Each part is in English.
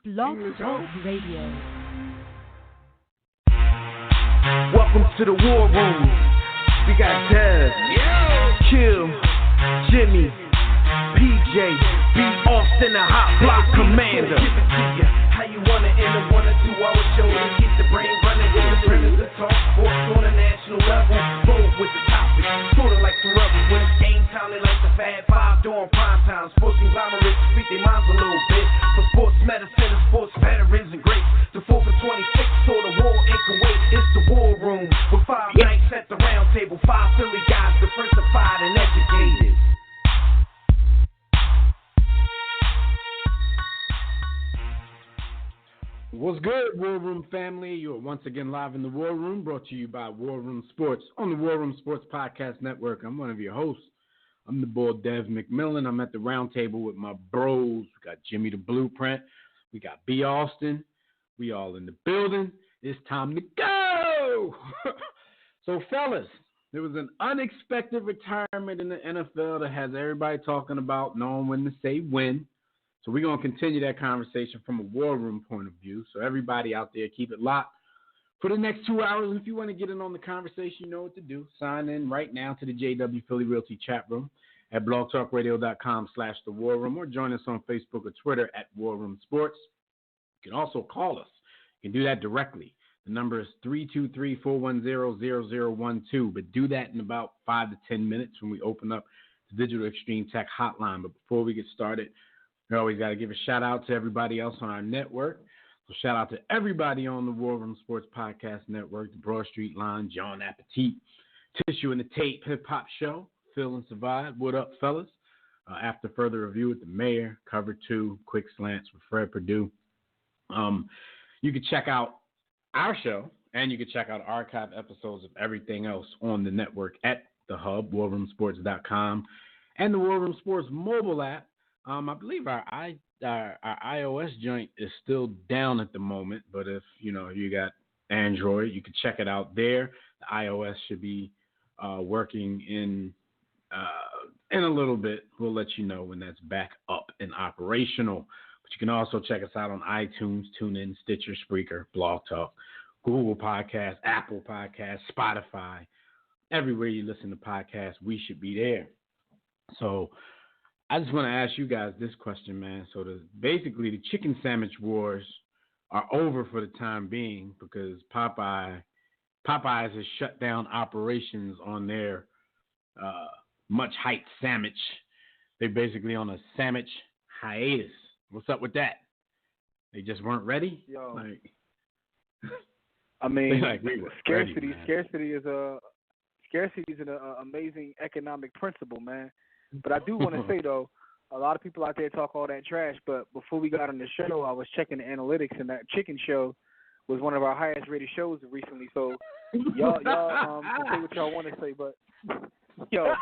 Blog Talk Radio. Welcome to the War Room. We got Dev, Kill, Jimmy, PJ, B. Austin, the Hot Block Commander. How you wanna end a 1 or 2 hour show to keep the brain running with the premise of talk sports on a national level? Bold with the topic, sorta like the rebels when it's game time. They like the Fab Five during prime time. Sports conglomerates speak their minds a little bit. For sports medicine and sports veterans and greats. The 4 for 26 or the war in Kuwait. It's the War Room with 5 nights at the round table. 5 Philly guys diversified and educated. What's good, War Room family? You are once again live in the War Room, brought to you by War Room Sports on the War Room Sports Podcast Network. I'm one of your hosts. I'm the boy Dev McMillan. I'm at the round table with my bros. We got Jimmy the Blueprint. We got B. Austin. We all in the building. It's time to go. So, fellas, there was an unexpected retirement in the NFL that has everybody talking about knowing when to say when. So we're going to continue that conversation from a War Room point of view. So everybody out there, keep it locked for the next 2 hours. And if you want to get in on the conversation, you know what to do. Sign in right now to the JW Philly Realty chat room at blogtalkradio.com/The War Room, or join us on Facebook or Twitter at War Room Sports. You can also call us. You can do that directly. The number is 323-410-0012. But do that in about 5 to 10 minutes when we open up the Digital Extreme Tech hotline. But before we get started, we always got to give a shout out to everybody else on our network. So shout out to everybody on the War Room Sports Podcast Network, the Broad Street Line, John Appetit, Tissue and the Tape Hip Hop Show, Phil and Survive. What up, fellas? After further review with the Mayor, Cover 2, Quick Slants with Fred Perdue. You can check out our show, and you can check out archive episodes of everything else on the network at the hub, warroomsports.com, and the War Room Sports mobile app. I believe our iOS joint is still down at the moment, but if you got Android, you can check it out there. The iOS should be working in a little bit. We'll let you know when that's back up and operational. But you can also check us out on iTunes, TuneIn, Stitcher, Spreaker, Blog Talk, Google Podcasts, Apple Podcasts, Spotify. Everywhere you listen to podcasts, we should be there. So I just want to ask you guys this question, man. So basically the chicken sandwich wars are over for the time being because Popeyes has shut down operations on their much hyped sandwich. They're basically on a sandwich hiatus. What's up with that? They just weren't ready? Yo. I mean, scarcity is an amazing economic principle, man. But I do want to say, though, a lot of people out there talk all that trash, but before we got on the show, I was checking the analytics, and that chicken show was one of our highest rated shows recently. So y'all can say what y'all want to say, but yo,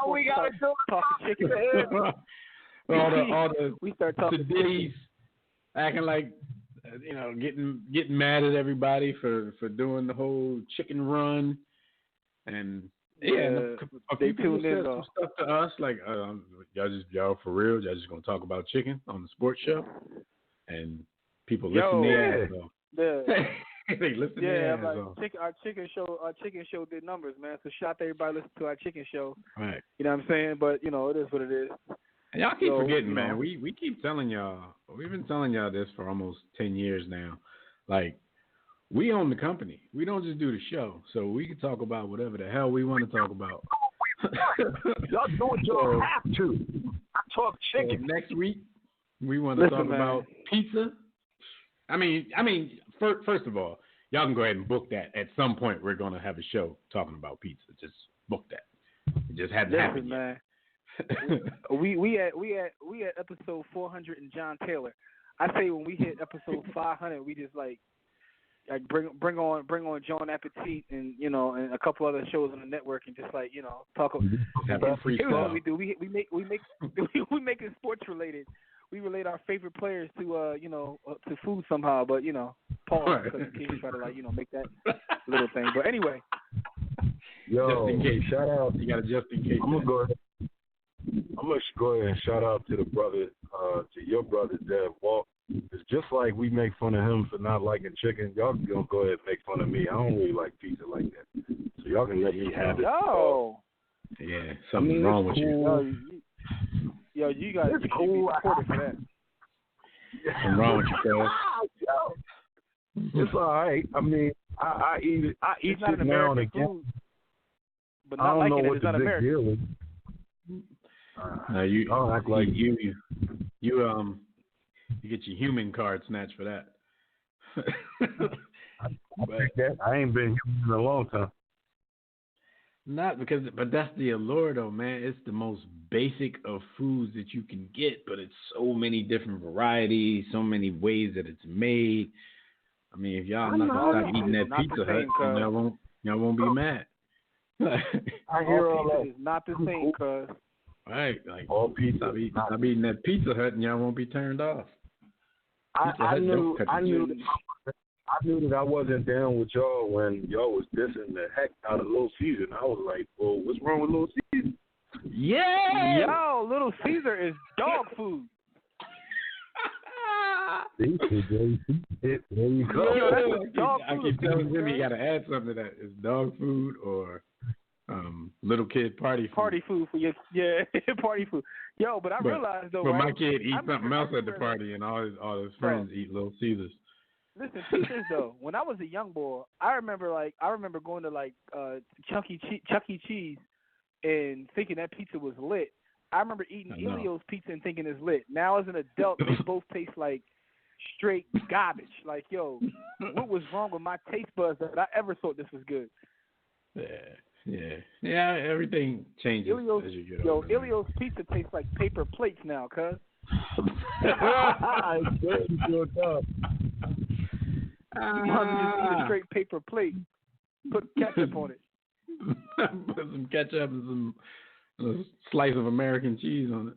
we got to talking chicken. We start talking ditties, acting like getting mad at everybody for doing the whole chicken run, and they tuned in some stuff to us like y'all for real, y'all just gonna talk about chicken on the sports show, and people listen there. They listen there. Our chicken show did numbers, man. So shout out to everybody listening to our chicken show. Right. You know what I'm saying? But it is what it is. And y'all keep forgetting, man. We keep telling y'all. We've been telling y'all this for almost 10 years now. Like, we own the company. We don't just do the show. So we can talk about whatever the hell we want to talk about. Y'all do what y'all have to. Talk chicken. So next week, we want to talk about pizza. I mean, first of all, y'all can go ahead and book that. At some point, we're going to have a show talking about pizza. Just book that. It just hasn't happened man. we at episode 400 and John Taylor. I say when we hit episode 500, we just like bring on John Appetit and and a couple other shows on the network and just talk about what we do. We make it sports related. We relate our favorite players to to food somehow, but pause because in case you try to make that little thing. But anyway, just in case, shout out. You got to just in case. I'm gonna go ahead and shout out to the brother, to your brother Dev Walk. His just like we make fun of him for not liking chicken, y'all gonna go ahead and make fun of me. I don't really like pizza like that. So y'all can let me have it. No. Yeah, something's wrong with you. Yo, you got to be supported for that. Something wrong with you, cuz. It's all right. I mean, I eat it. I eat it now and again. Food, but not I don't know liking what it's the not big American. deal is. You don't act like you get your human card snatched for that. I ain't been human in a long time. But that's the allure, though, man. It's the most basic of foods that you can get, but it's so many different varieties, so many ways that it's made. I mean, if y'all not gonna stop eating that Pizza Hut, y'all won't be mad. I hear all that. It's not the same, cuz. Right, like all pizza. Stop eating that Pizza Hut, and y'all won't be turned off. I knew that I wasn't down with y'all when y'all was dissing the heck out of Little Caesar. And I was like, well, what's wrong with Little Caesar? Yeah! Yo, Little Caesar is dog food. There you go. Yo, that's dog I food. keep telling Jimmy you got to add something to that. It's dog food or little kid party food. Party food for your party food. Yo, but I realized though, but right? my kid eats something else at the party, and all his friends eat Little Caesars. Listen, see this though. When I was a young boy, I remember going to Chuck E. Cheese and thinking that pizza was lit. I remember eating Elio's pizza and thinking it's lit. Now as an adult, they both taste like straight garbage. Like, yo, what was wrong with my taste buds that I ever thought this was good? Yeah. Everything changes as you get older. Elio's pizza tastes like paper plates now, cuz. You might just eat a straight paper plate. Put ketchup on it. Put some ketchup and a slice of American cheese on it.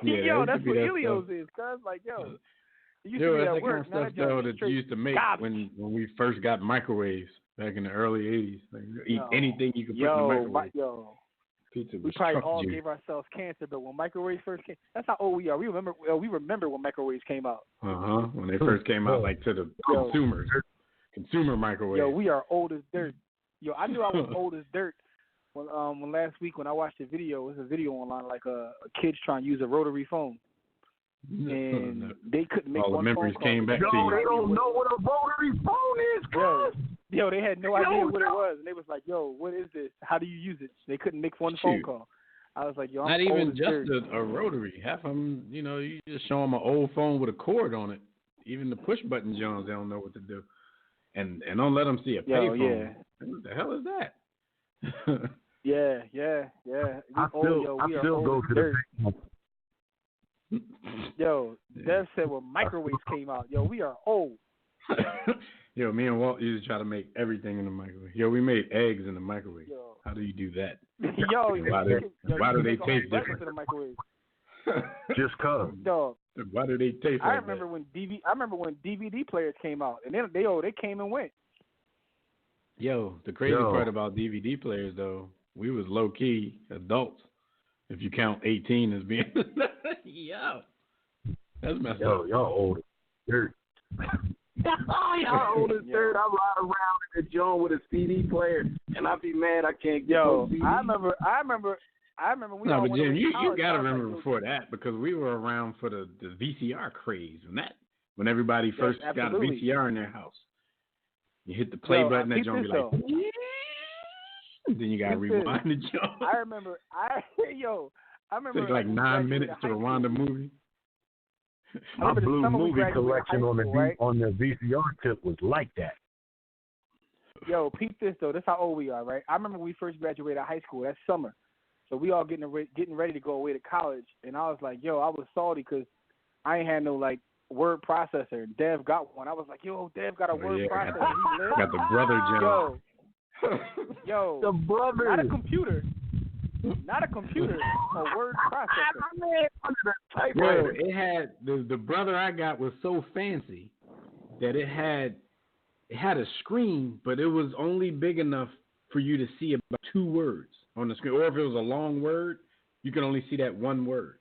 Yeah, yo, that's what Elio's is, cuz. Like, yo. It used to be that's at work. Kind of stuff that you used to make when we first got microwaves back in the early 80s. Like, eat anything you could put in the microwave. Pizza was we probably all gave ourselves cancer, but when microwaves first came, that's how old we are. We remember when microwaves came out. When they first came out, like to the consumers, consumer microwave. Yo, we are old as dirt. Yo, I knew I was old as dirt when last week when I watched a video. It was a video online like a kids trying to use a rotary phone. And they couldn't make all one the memories phone came call. back to you. They don't know what a rotary phone is, cuz. Yo, they had no idea what it was. And they was like, yo, what is this? How do you use it? They couldn't make one phone call. I was like, yo, I'm not old even as just dirt. a rotary. Half of them, you just show them an old phone with a cord on it. Even the push button Jones, they don't know what to do. And don't let them see a payphone. Yeah. What the hell is that? Yeah. I still go to the payphone. Yo, Dev said when microwaves came out, yo, we are old. Yo, me and Walt used to try to make everything in the microwave. Yo, we made eggs in the microwave. Yo. How do you do that? Yo, why do they taste different? In the microwave. Just cause. Dog. Why do they taste I like remember that? I remember when DVD players came out, and then they came and went. Yo, the crazy part about DVD players though, we was low key adults. If you count 18 as being, that's messed up. Y'all old as dirt. Y'all old as dirt. I ride around in the joint with a CD player, and I be mad I can't get no CD. I remember. We no, all but Jim, you got to remember like, before that because we were around for the VCR craze when everybody first got a VCR in their house. You hit the play button, that joint be like, then you got to rewind the joint. I remember. Takes like 9 minutes to rewind the movie. My blue movie collection on the VCR tip was like that. Yo, peep this though. That's how old we are, right? I remember when we first graduated high school that summer. So we all getting ready to go away to college, and I was like, yo, I was salty because I ain't had no like word processor. Dev got one. I was like, yo, Dev got a word processor. Got the brother Joe. Yo, the brother. Not a computer, a word processor. Bro, it had the brother I got was so fancy that it had a screen, but it was only big enough for you to see about 2 words on the screen. Or if it was a long word, you can only see that one word.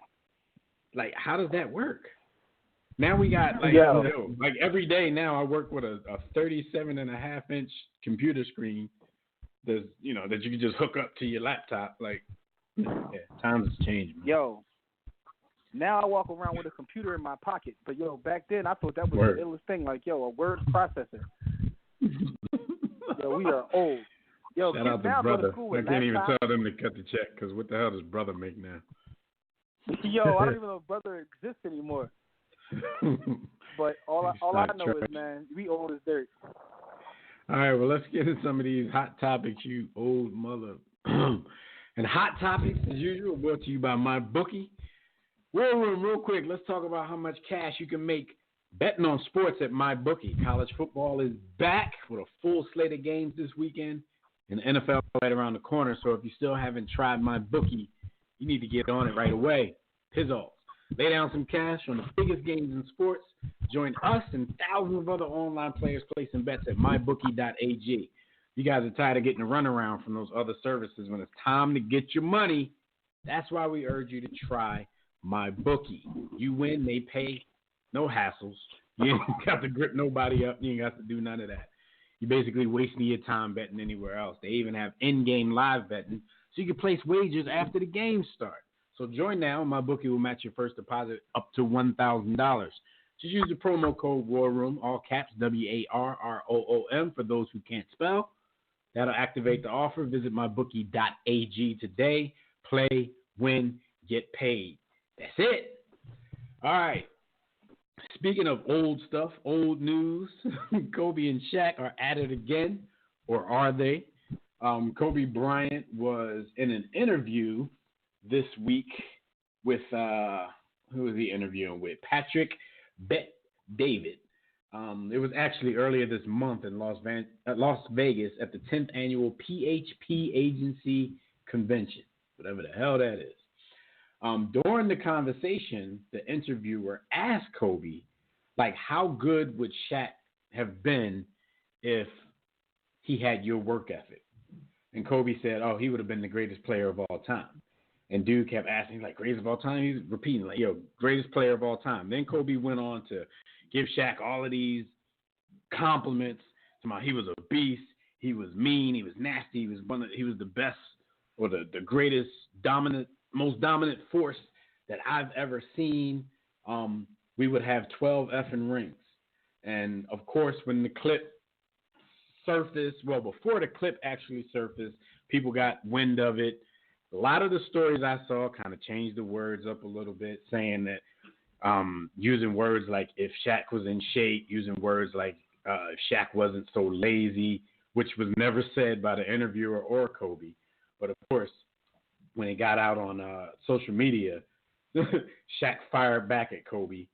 Like, how does that work? Now we got like every day now I work with a 37.5-inch computer screen that you can just hook up to your laptop. Like, times has changed, man. Yo, now I walk around with a computer in my pocket, but back then I thought that was the illest thing. Like, a word processor. We are old. Shout out to brother. I can't even tell them to cut the check because what the hell does brother make now? I don't even know if brother exists anymore. But all I know is, man, we old as dirt. All right, well, let's get into some of these hot topics, you old mother. And hot topics, as usual, brought to you by MyBookie. War Room, real quick, let's talk about how much cash you can make betting on sports at MyBookie. College football is back with a full slate of games this weekend, and the NFL right around the corner. So if you still haven't tried MyBookie, you need to get on it right away. Pizzles. Lay down some cash on the biggest games in sports. Join us and thousands of other online players placing bets at mybookie.ag. You guys are tired of getting a runaround from those other services when it's time to get your money. That's why we urge you to try MyBookie. You win, they pay, no hassles. You ain't got to grip nobody up. You ain't got to do none of that. You're basically wasting your time betting anywhere else. They even have in-game live betting, so you can place wagers after the game start. So join now. MyBookie will match your first deposit up to $1,000. Just use the promo code WARROOM, all caps, WARROOM, for those who can't spell. That'll activate the offer. Visit mybookie.ag today. Play, win, get paid. That's it. All right. Speaking of old stuff, old news, Kobe and Shaq are at it again, or are they? Kobe Bryant was in an interview this week with, who was he interviewing with? Patrick Bet-David. It was actually earlier this month in Las Vegas at the 10th annual PHP Agency Convention, whatever the hell that is. During the conversation, the interviewer asked Kobe, like, how good would Shaq have been if he had your work ethic? And Kobe said, he would have been the greatest player of all time. And dude kept asking, like, greatest of all time? He's repeating, like, greatest player of all time. Then Kobe went on to give Shaq all of these compliments. He was a beast. He was mean. He was nasty. He was the best or the greatest most dominant force that I've ever seen. We would have 12 effing rings. And, of course, when the clip surfaced, before the clip actually surfaced, people got wind of it. A lot of the stories I saw kind of changed the words up a little bit, saying that using words like if Shaq was in shape, using words like if Shaq wasn't so lazy, which was never said by the interviewer or Kobe. But, of course, when it got out on social media, Shaq fired back at Kobe.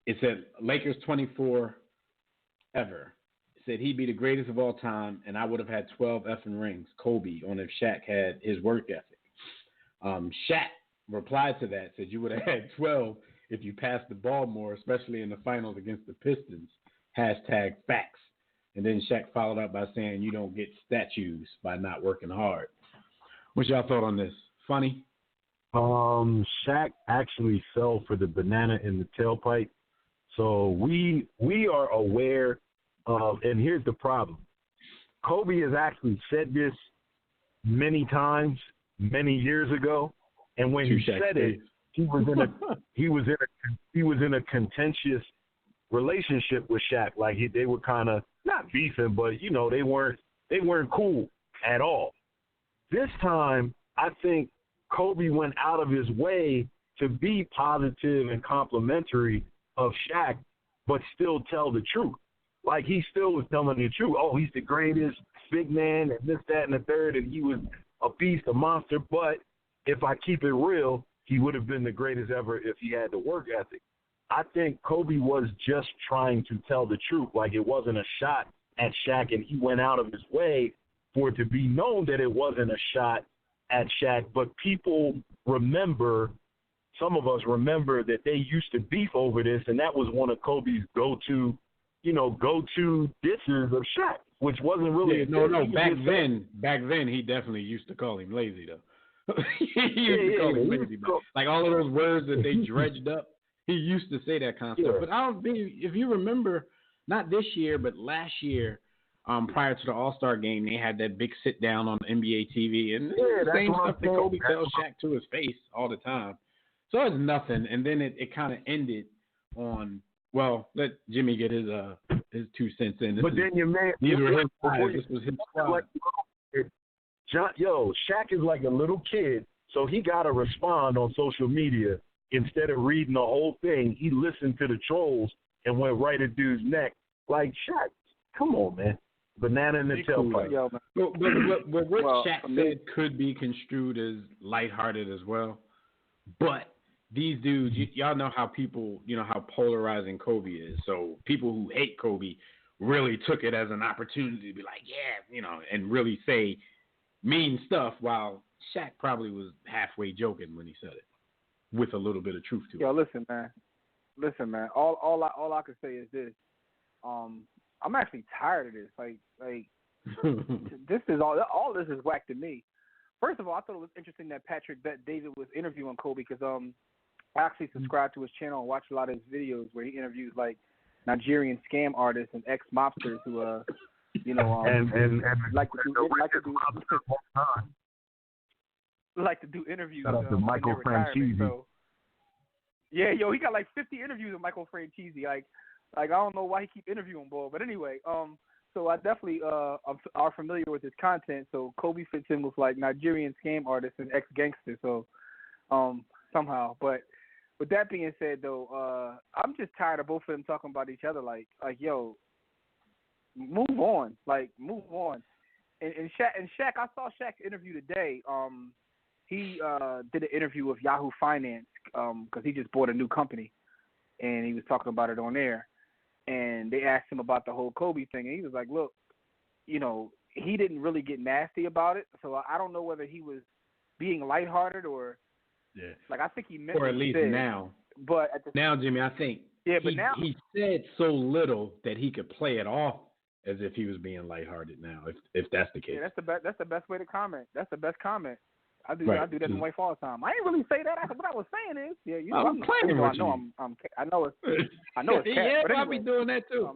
It said, Lakers 24 ever. Said he'd be the greatest of all time, and I would have had 12 effing rings, Kobe, on if Shaq had his work ethic. Shaq replied to that, said you would have had 12 if you passed the ball more, especially in the finals against the Pistons. #facts. And then Shaq followed up by saying you don't get statues by not working hard. What's y'all thought on this? Funny? Shaq actually fell for the banana in the tailpipe. So we are aware of, and here's the problem. Kobe has actually said this many times, many years ago, and when he said it, he was in a contentious relationship with Shaq. Like they were kind of not beefing, but they weren't cool at all. This time, I think Kobe went out of his way to be positive and complimentary of Shaq, but still tell the truth. Like he still was telling the truth. Oh, he's the greatest big man and this, that, and the third, and he was a beast, a monster. But if I keep it real, he would have been the greatest ever if he had the work ethic. I think Kobe was just trying to tell the truth. Like it wasn't a shot at Shaq, and he went out of his way for it to be known that it wasn't a shot at Shaq. But people remember, some of us remember that they used to beef over this, and that was one of Kobe's go-to dishes of Shaq, which wasn't really Back then, he definitely used to call him lazy, though. He used to call him lazy. Like all of those words that they dredged up, He used to say that kind of stuff. But I don't think, if you remember, not this year, but last year, prior to the All-Star game, they had that big sit-down on NBA TV. And the same stuff that Kobe tells Shaq to his face all the time. So it's nothing. And then it kind of ended on, well, let Jimmy get his 2 cents in. These were his guys. This was his squad. Shaq is like a little kid, so he got to respond on social media. Instead of reading the whole thing, he listened to the trolls and went right at dude's neck. Like, Shaq, come on, man. Banana in the tailpipe. But what Shaq said could be construed as lighthearted as well. But these dudes, y'all know how people, how polarizing Kobe is. So people who hate Kobe really took it as an opportunity to be like, and really say mean stuff, while Shaq probably was halfway joking when he said it, with a little bit of truth to it. Yo, listen, man. All I can say is this. I'm actually tired of this. Like this is all this is whack to me. First of all, I thought it was interesting that Patrick Bet David was interviewing Kobe because I actually subscribe to his channel and watch a lot of his videos where he interviews like Nigerian scam artists and ex-mobsters who like to do interviews. Shout out to Michael Franchese. So, yeah, he got like 50 interviews with Michael Franchese. Like I don't know why he keep interviewing boy, but anyway, so I definitely are familiar with his content. So Kobe fits in with like Nigerian scam artists and ex-gangsters. So somehow, but with that being said, though, I'm just tired of both of them talking about each other. Like yo, move on. Like move on. And Shaq, I saw Shaq's interview today. He did an interview with Yahoo Finance because he just bought a new company, and he was talking about it on air. And they asked him about the whole Kobe thing, and he was like, look, he didn't really get nasty about it, so I don't know whether he was being lighthearted or like I think he meant or at least said, now. But now, Jimmy, I think he said so little that he could play it off as if he was being lighthearted now, if that's the case. Yeah, that's the best way to comment. That's the best comment. I do that in the wife all the time. I ain't really say that. What I was saying is, I'm playing with you. I know it's cat. Yeah, but anyway, I'll be doing that too.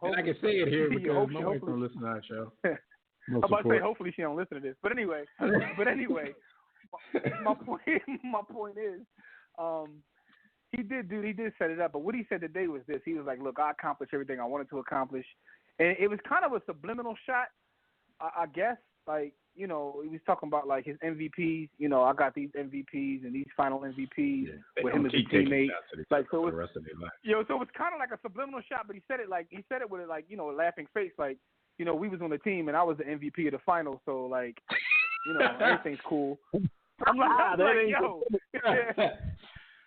And I can say it here because my wife don't listen to our show. I'm about to say hopefully she don't listen to this. But anyway, my point is, he did set it up. But what he said today was this: he was like, "Look, I accomplished everything I wanted to accomplish," and it was kind of a subliminal shot, I guess. Like, he was talking about like his MVPs. I got these MVPs and these final MVPs with him as a teammate. Like, so it was, so it was kind of like a subliminal shot, but he said it with a laughing face, like, we was on the team and I was the MVP of the final, so like, everything's cool. I'm like, yo.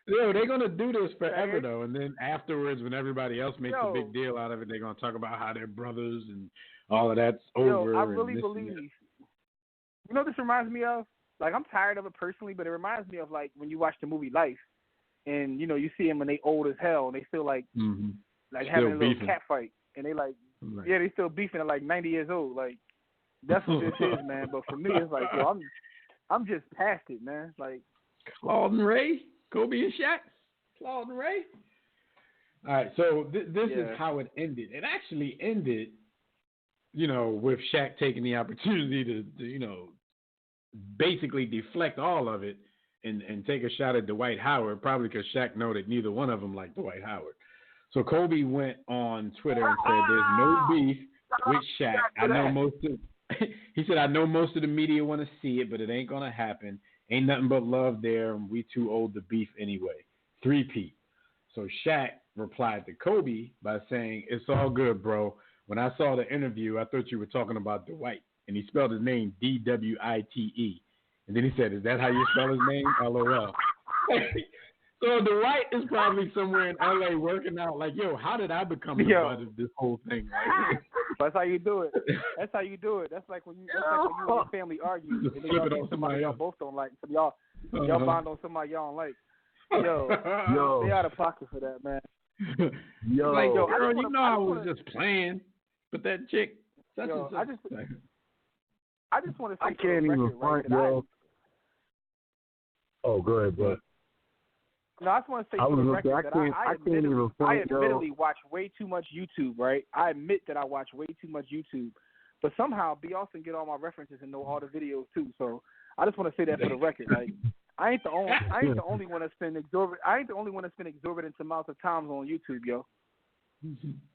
Yo, they're gonna do this forever though, and then afterwards, when everybody else makes a big deal out of it, they're gonna talk about how they're brothers and all of that's over. I really believe. You know what this reminds me of? Like, I'm tired of it personally, but it reminds me of like when you watch the movie Life, and you see them when they old as hell, and they still like having a little cat fight, and they like, they still beefing at like 90 years old. Like, that's what this is, man. But for me, it's like, yo, I'm just past it, man. Like Claude and Ray, Kobe and Shaq, Claude and Ray. All right, so this is how it ended. It actually ended, with Shaq taking the opportunity to basically deflect all of it and take a shot at Dwight Howard, probably because Shaq know that neither one of them liked Dwight Howard. So Kobe went on Twitter and said, "There's no beef with Shaq. He said, I know most of the media want to see it, but it ain't gonna happen. Ain't nothing but love there, and we too old to beef anyway. 3P." So Shaq replied to Kobe by saying, "It's all good, bro. When I saw the interview, I thought you were talking about Dwight." And he spelled his name D-W-I-T-E. And then he said, "Is that how you spell his name? LOL." So Dwight is probably somewhere in LA working out like, yo, how did I become the butt of this whole thing? That's how you do it. That's how you do it. That's like when you and your family argue and then y'all do somebody y'all both don't like. So y'all bond on somebody y'all don't like. Yo, stay out of pocket for that, man. Like, girl, I was just playing, but that chick, I just want to say, I can't even front, yo. Oh, go ahead, bro. No, I just want to say I for the was record gonna say, that I can't even I find admittedly watch way too much YouTube, right? I admit that I watch way too much YouTube. But somehow B. Austin get all my references and know all the videos too. So I just want to say that for the record. Like I ain't the only one that spend exorbitant amounts of times on YouTube, yo.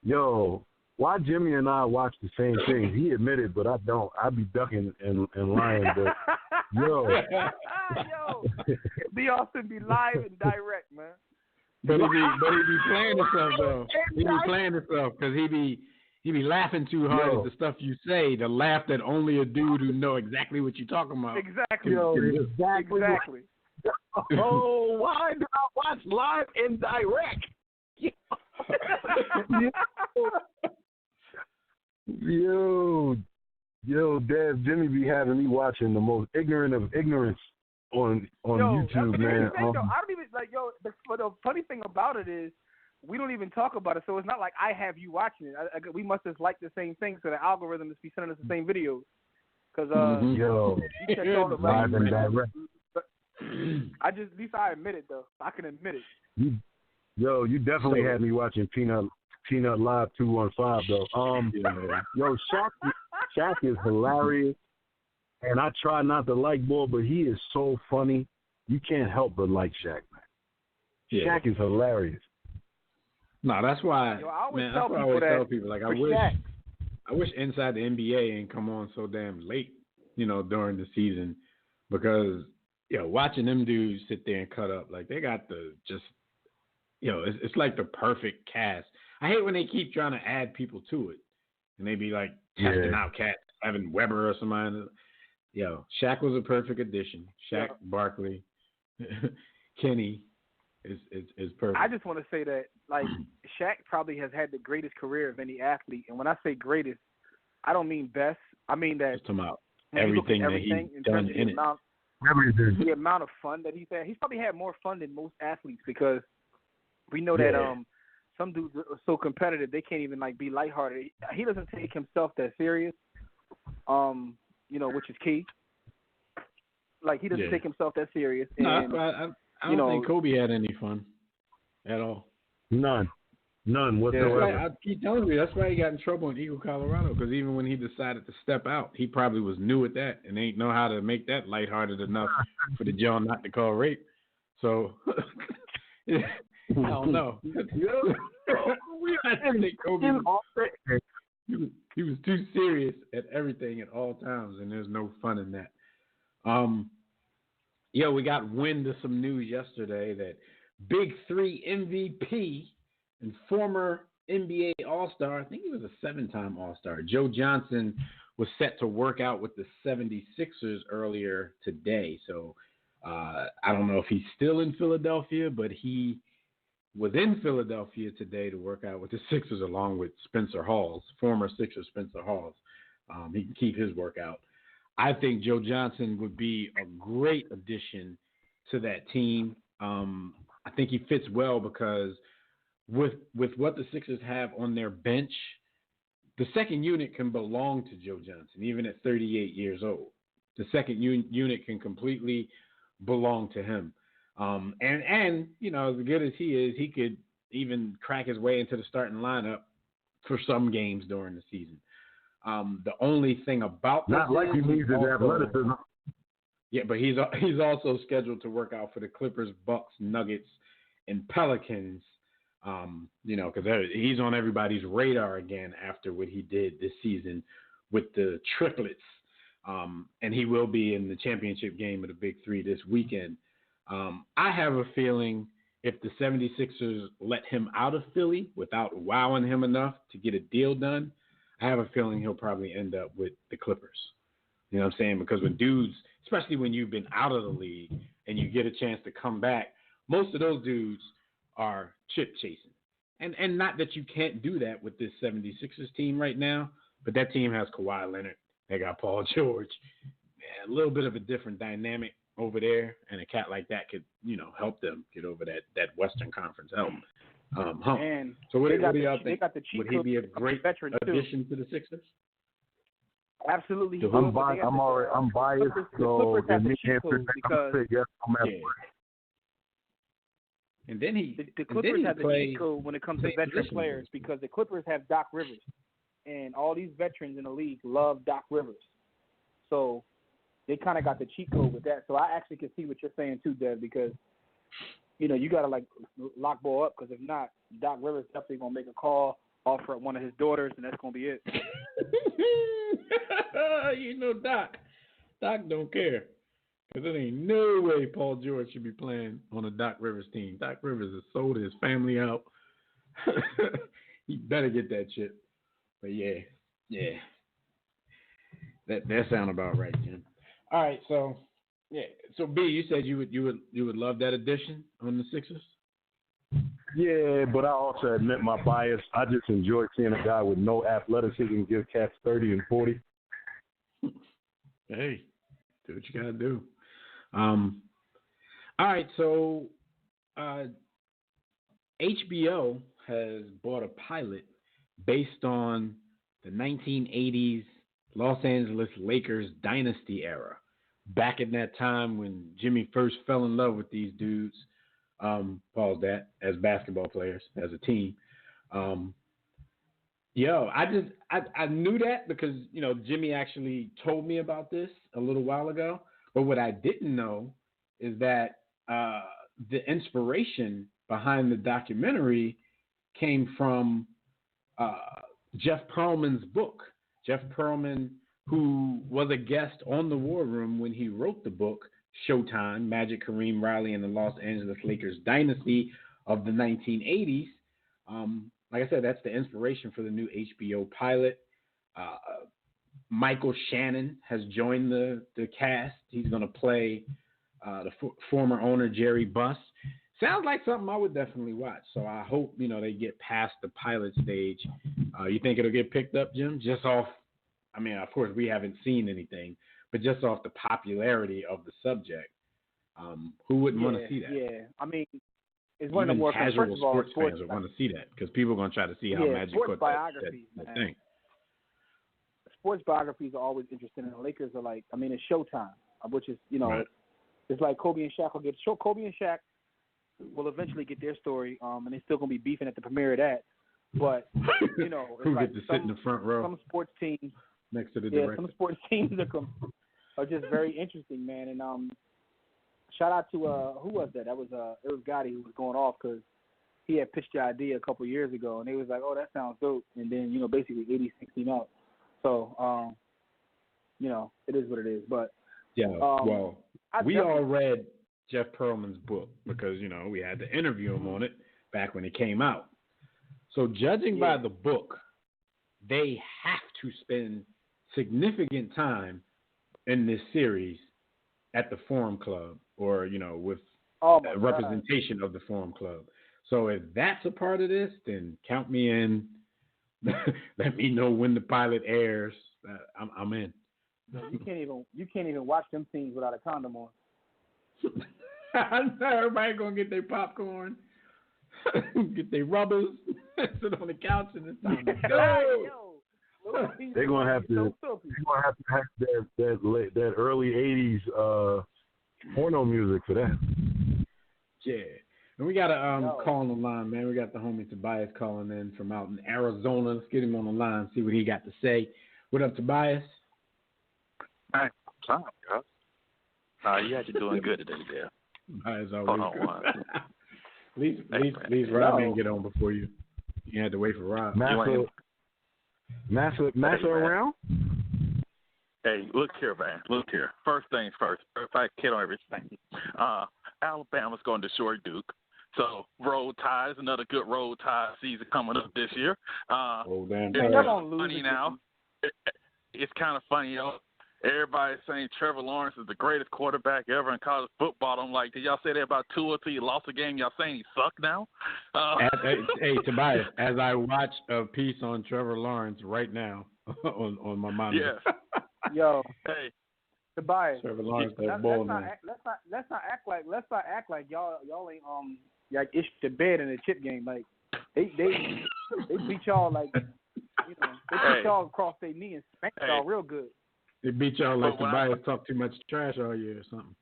Yo, why Jimmy and I watch the same thing? He admitted, but I don't. I be ducking and lying, but yo. B. Austin be live and direct, man. But he be playing himself though. He be playing himself because he be laughing too hard at the stuff you say. The laugh that only a dude who know exactly what you're talking about. Exactly. Exactly. Oh, why do I watch live and direct? Yo, Dad, Jimmy be having me watching the most ignorant of ignorance on YouTube, man. I don't even the funny thing about it is we don't even talk about it, so it's not like I have you watching it. We must just like the same thing, so the algorithm is be sending us the same videos. Because yo, you check all the live and direct. At least I admit it though. I can admit it. You definitely had me watching Peanut Live 215 though. Yo, Shaq is hilarious, and I try not to like Bull, but he is so funny. You can't help but like Shaq, man. Yeah. Shaq is hilarious. No, that's why. Yo, I always tell people like I wish Inside the NBA ain't come on so damn late, during the season, because watching them dudes sit there and cut up, like they got it's like the perfect cast. I hate when they keep trying to add people to it, and they be like testing out cats, Evan Weber or somebody. Shaq was a perfect addition. Shaq, Barkley, Kenny is perfect. I just want to say that like Shaq probably has had the greatest career of any athlete, and when I say greatest, I don't mean best. I mean that just about everything that he's done in it. The amount of fun that he's had. He's probably had more fun than most athletes because we know that some dudes are so competitive they can't even like be lighthearted. He doesn't take himself that serious, which is key. Like he doesn't take himself that serious. And, I don't think Kobe had any fun at all. None whatsoever. I keep telling you, that's why he got in trouble in Eagle, Colorado. Because even when he decided to step out, he probably was new at that and ain't know how to make that lighthearted enough for the John not to call rape. So I don't know. I think Kobe he was too serious at everything at all times, and there's no fun in that. We got wind of some news yesterday that Big Three MVP and former NBA All-Star, I think he was a 7-time All-Star, Joe Johnson was set to work out with the 76ers earlier today. So I don't know if he's still in Philadelphia, but he was in Philadelphia today to work out with the Sixers along with Spencer Hawes, former Sixer Spencer Hawes. He can keep his workout. I think Joe Johnson would be a great addition to that team. I think he fits well because with what the Sixers have on their bench, the second unit can belong to Joe Johnson, even at 38 years old. The second unit can completely belong to him. And as good as he is, he could even crack his way into the starting lineup for some games during the season. The only thing about not like he needs his athleticism. Yeah, but he's also scheduled to work out for the Clippers, Bucks, Nuggets, and Pelicans. Because he's on everybody's radar again after what he did this season with the triplets. And he will be in the championship game of the Big Three this weekend. I have a feeling if the 76ers let him out of Philly without wowing him enough to get a deal done, I have a feeling he'll probably end up with the Clippers. You know what I'm saying? Because when dudes, especially when you've been out of the league and you get a chance to come back, most of those dudes are chip chasing. And not that you can't do that with this 76ers team right now, but that team has Kawhi Leonard. They got Paul George. Man, a little bit of a different dynamic over there, and a cat like that could, help them get over that Western Conference hump. So what do y'all think? Would he be a great addition to the Sixers? Absolutely. I'm biased, so the Clippers have the cheat codes because yes, no matter what. And then the Clippers have the cheat code when it comes to veteran players because the Clippers have Doc Rivers, and all these veterans in the league love Doc Rivers. So they kind of got the cheat code with that. So I actually can see what you're saying too, Dev, because you got to like lock ball up because if not, Doc Rivers definitely gonna make a call, offer up one of his daughters, and that's gonna be it. Doc don't care. Because there ain't no way Paul George should be playing on a Doc Rivers team. Doc Rivers has sold his family out. He better get that shit. But yeah. That sound about right, Jim. All right, so So B, you said you would love that addition on the Sixers? Yeah, but I also admit my bias. I just enjoy seeing a guy with no athleticism give cats 30 and 40. Hey, do what you gotta do. All right, so HBO has bought a pilot based on the 1980s Los Angeles Lakers dynasty era. Back in that time when Jimmy first fell in love with these dudes, pause that, as basketball players, as a team. I knew that because, Jimmy actually told me about this a little while ago. But what I didn't know is that the inspiration behind the documentary came from Jeff Pearlman's book. Jeff Pearlman, who was a guest on the War Room when he wrote the book, Showtime, Magic, Kareem Riley, and the Los Angeles Lakers Dynasty of the 1980s. Like I said, that's the inspiration for the new HBO pilot. Michael Shannon has joined the cast. He's going to play the former owner, Jerry Buss. Sounds like something I would definitely watch. So I hope, they get past the pilot stage. You think it'll get picked up, Jim? Just off, of course, we haven't seen anything, but just off the popularity of the subject, who wouldn't want to see that? Yeah, it's one Even of the more casual sports fans would want to see that because people are going to try to see how Magic sports put biographies, that thing. Sports biographies are always interesting, and the Lakers are like, it's Showtime, which is, right. It's like Kobe and Shaq will get show. Kobe and Shaq will eventually get their story, and they're still going to be beefing at the premiere of that. But, it's who like get to sit in the front row? Some sports teams next to the director. Some sports teams are just very interesting, man. And shout out to who was that? That was it was Gotti who was going off because he had pitched the idea a couple years ago, and they was like, "Oh, that sounds dope." And then basically 80-16 out. So it is what it is. But yeah, we all read Jeff Pearlman's book because we had to interview him on it back when it came out. So judging by the book, they have to spend significant time in this series at the Forum Club or, with representation of the Forum Club. So if that's a part of this, then count me in. Let me know when the pilot airs. I'm in. You can't even watch them scenes without a condom on. Everybody gonna get their popcorn, get their rubbers, sit on the couch, and it's time to go. They're gonna have to have that early '80s porno music for that. Yeah, and we got a call on the line, man. We got the homie Tobias calling in from out in Arizona. Let's get him on the line, see what he got to say. What up, Tobias? Hey, what's up, guys? You guys are doing good today, Dale. Tobias always good. At least Rob didn't get on before you. You had to wait for Rob. Massa around? Hey, look here, man. Look here. First things first. If I kid on everything, Alabama's going to destroy Duke. So road ties, another good road tie season coming up this year. Damn! It's funny now. It's kind of funny, Everybody's saying Trevor Lawrence is the greatest quarterback ever in college football. I'm like, did y'all say that about Tua till you lost a game? Y'all saying he sucked now? Hey, Tobias, as I watch a piece on Trevor Lawrence right now on my monitor. Yes. Yo. Hey. Tobias. Trevor Lawrence, let's not act like y'all ain't like ish to bed in a chip game. Like they beat y'all like they beat y'all across their knee and spanked y'all real good. They beat y'all like Tobias talked too much trash all year or something.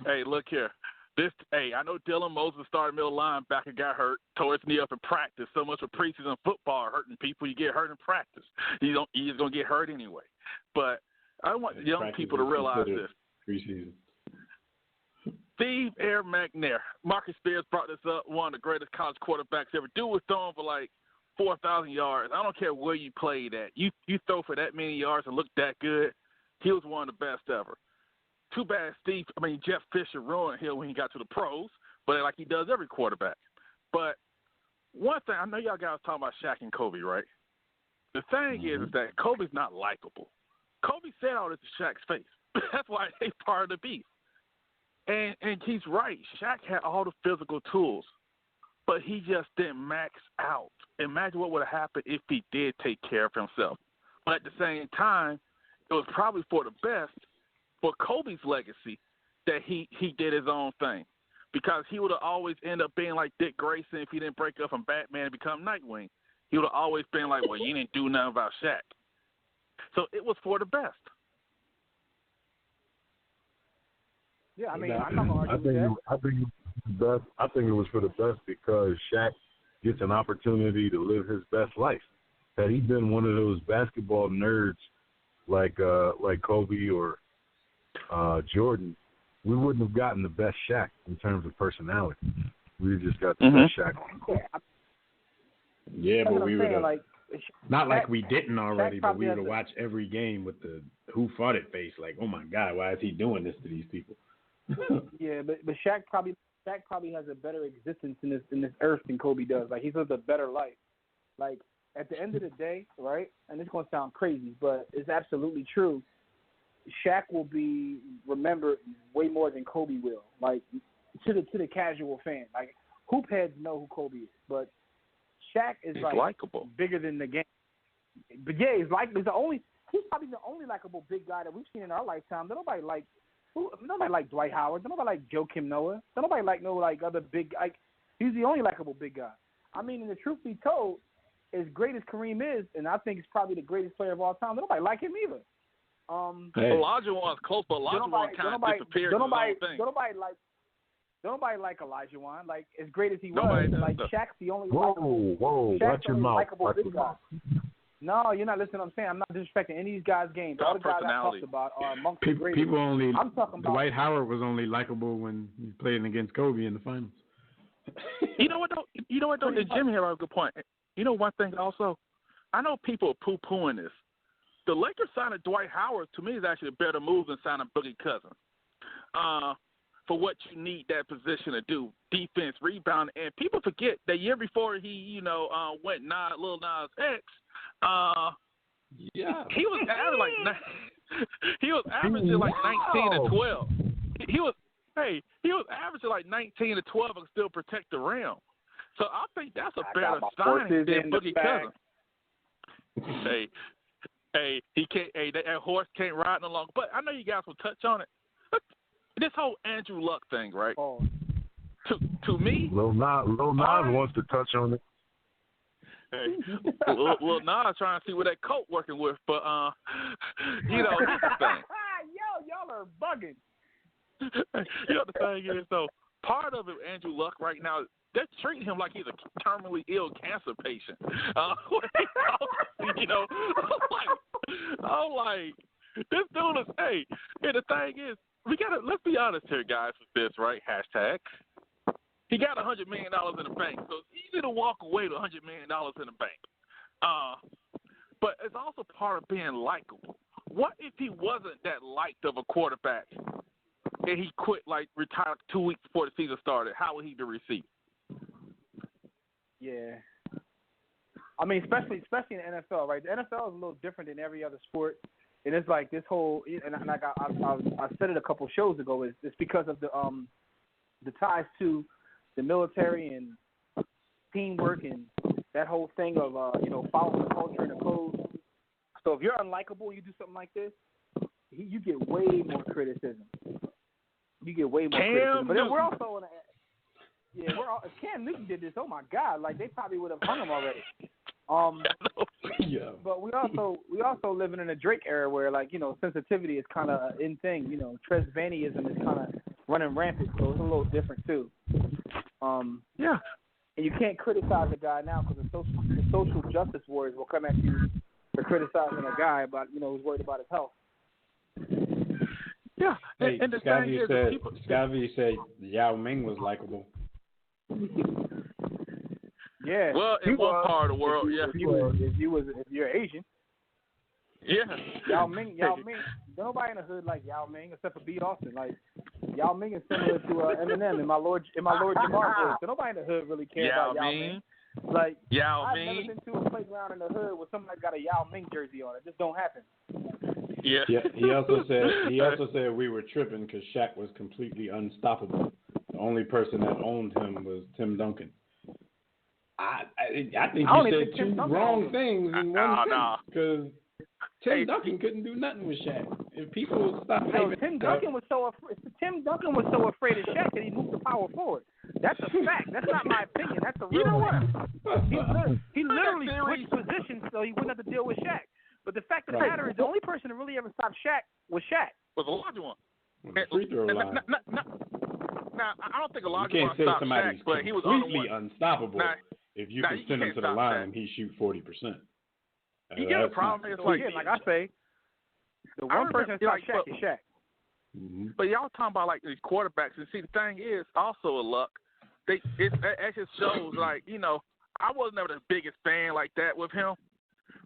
Hey, look here. I know Dylan Moses, starting middle linebacker, got hurt, tore his knee up in practice. So much for preseason football hurting people. You get hurt in practice. He's going to get hurt anyway. But I want young people to realize this. Preseason. Steve Air McNair. Marcus Spears brought this up, one of the greatest college quarterbacks ever. Dude was throwing for like 4,000 yards. I don't care where you played at. You throw for that many yards and look that good, he was one of the best ever. Too bad Jeff Fisher ruined him when he got to the pros, but like he does every quarterback. But one thing, I know y'all guys talking about Shaq and Kobe, right? The thing is that Kobe's not likable. Kobe said all this to Shaq's face. That's why they part of the beef. And he's right. Shaq had all the physical tools, but he just didn't max out. Imagine what would have happened if he did take care of himself. But at the same time, it was probably for the best for Kobe's legacy that he did his own thing, because he would have always ended up being like Dick Grayson if he didn't break up from Batman and become Nightwing. He would have always been like, well, you didn't do nothing about Shaq. So it was for the best. Yeah, I'm not gonna argue with that. I think it was for the best because Shaq gets an opportunity to live his best life. Had he been one of those basketball nerds like Kobe or Jordan, we wouldn't have gotten the best Shaq in terms of personality. We just got the best Shaq on the court. Yeah, but we would have not like we didn't already, Shaq but we would have watched every game with the who fought it face. Like, oh my God, why is he doing this to these people? Yeah, but Shaq probably has a better existence in this earth than Kobe does. Like, he's lived a better life. Like, at the end of the day, right? And it's gonna sound crazy, but it's absolutely true. Shaq will be remembered way more than Kobe will. Like, to the casual fan, like hoop heads know who Kobe is, but Shaq is he's like likable, bigger than the game. But yeah, he's probably the only likable big guy that we've seen in our lifetime. Nobody like Dwight Howard. Nobody like Joakim Noah. Nobody like other big. Like, he's the only likable big guy. I mean, and the truth be told, as great as Kareem is, and I think he's probably the greatest player of all time, nobody like him either. Olajuwon's close, but Olajuwon kind of disappeared. Don't nobody like Olajuwon. Like, as great as he was, like Shaq's the only. Whoa! Watch your mouth. No, you're not listening to what I'm saying. I'm not disrespecting any of these guys' games. All the guys I talked about are amongst the greatest. People only. I'm talking about Dwight Howard was only likable when he played against Kobe in the finals. You know what though? Jimmy had a good point. You know one thing also? I know people are poo-pooing this. The Lakers signing Dwight Howard, to me, is actually a better move than signing Boogie Cousins. For what you need that position to do, defense, rebound, and people forget that year before he, went Lil Nas X, he was averaging like 19 to 12. He was averaging like 19 to 12 and still protect the rim. So I think that's a better signing than Boogie Cousins. He can't. That horse can't ride no longer. But I know you guys will touch on it. This whole Andrew Luck thing, right? Oh. To me, Lil Nas wants to touch on it. Hey, Lil Nas trying to see where that coat working with, but this is the thing. Yo, y'all are bugging. The thing is, though, part of it, Andrew Luck right now, they're treating him like he's a terminally ill cancer patient. I'm like, this dude is, and the thing is, let's be honest here, guys, with this, right? Hashtag. He got $100 million in the bank, so it's easy to walk away with $100 million in the bank. But it's also part of being likable. What if he wasn't that liked of a quarterback and he quit, retired 2 weeks before the season started? How would he be received? Yeah. I mean, especially in the NFL, right? The NFL is a little different than every other sport. And it's like this whole, and like I said it a couple shows ago, it's because of the ties to the military and teamwork and that whole thing of following the culture and the code. So if you're unlikable and you do something like this, you get way more criticism. Criticism. But then we're also Cam Newton did this. Oh my God! Like, they probably would have hung him already. But we also living in a Drake era where sensitivity is kind of an in thing. Trez Vannyism is kind of running rampant, so it's a little different too. Yeah. And you can't criticize a guy now because the social justice warriors will come at you for criticizing a guy about, who's worried about his health. Yeah. Hey, and the thing is, Scotty said Yao Ming was likable. Yeah. Well, in one part of the world, if you're Asian. Yeah. Yao Ming. Nobody in the hood like Yao Ming except for B. Austin. Like Yao Ming is similar to Eminem in my Lord Jamar voice. So nobody in the hood really cares about Yao Ming. Like I've never been to a playground in the hood where somebody got a Yao Ming jersey on. It just don't happen. Yeah. He also said we were tripping because Shaq was completely unstoppable. The only person that owned him was Tim Duncan. I think you said two wrong things in one sentence because Tim Duncan couldn't do nothing with Shaq. If people would stop Tim Duncan was so afraid of Shaq that he moved the power forward. That's a fact. That's not my opinion. That's the real thing. He literally switched positions so he wouldn't have to deal with Shaq. But the fact of the matter is, the only person to really ever stop Shaq was Shaq. Was Olajuwon. Free throw line. Now, I don't think Olajuwon you can't say stopped somebody's Shaq, but he was completely unstoppable. Now, if you can send him to the line and he shoot 40%. You get the problem is like I say, the one person that stopped Shaq is Shaq. Mm-hmm. But y'all talking about like these quarterbacks, and see the thing is also a luck. It just shows like I wasn't never the biggest fan like that with him.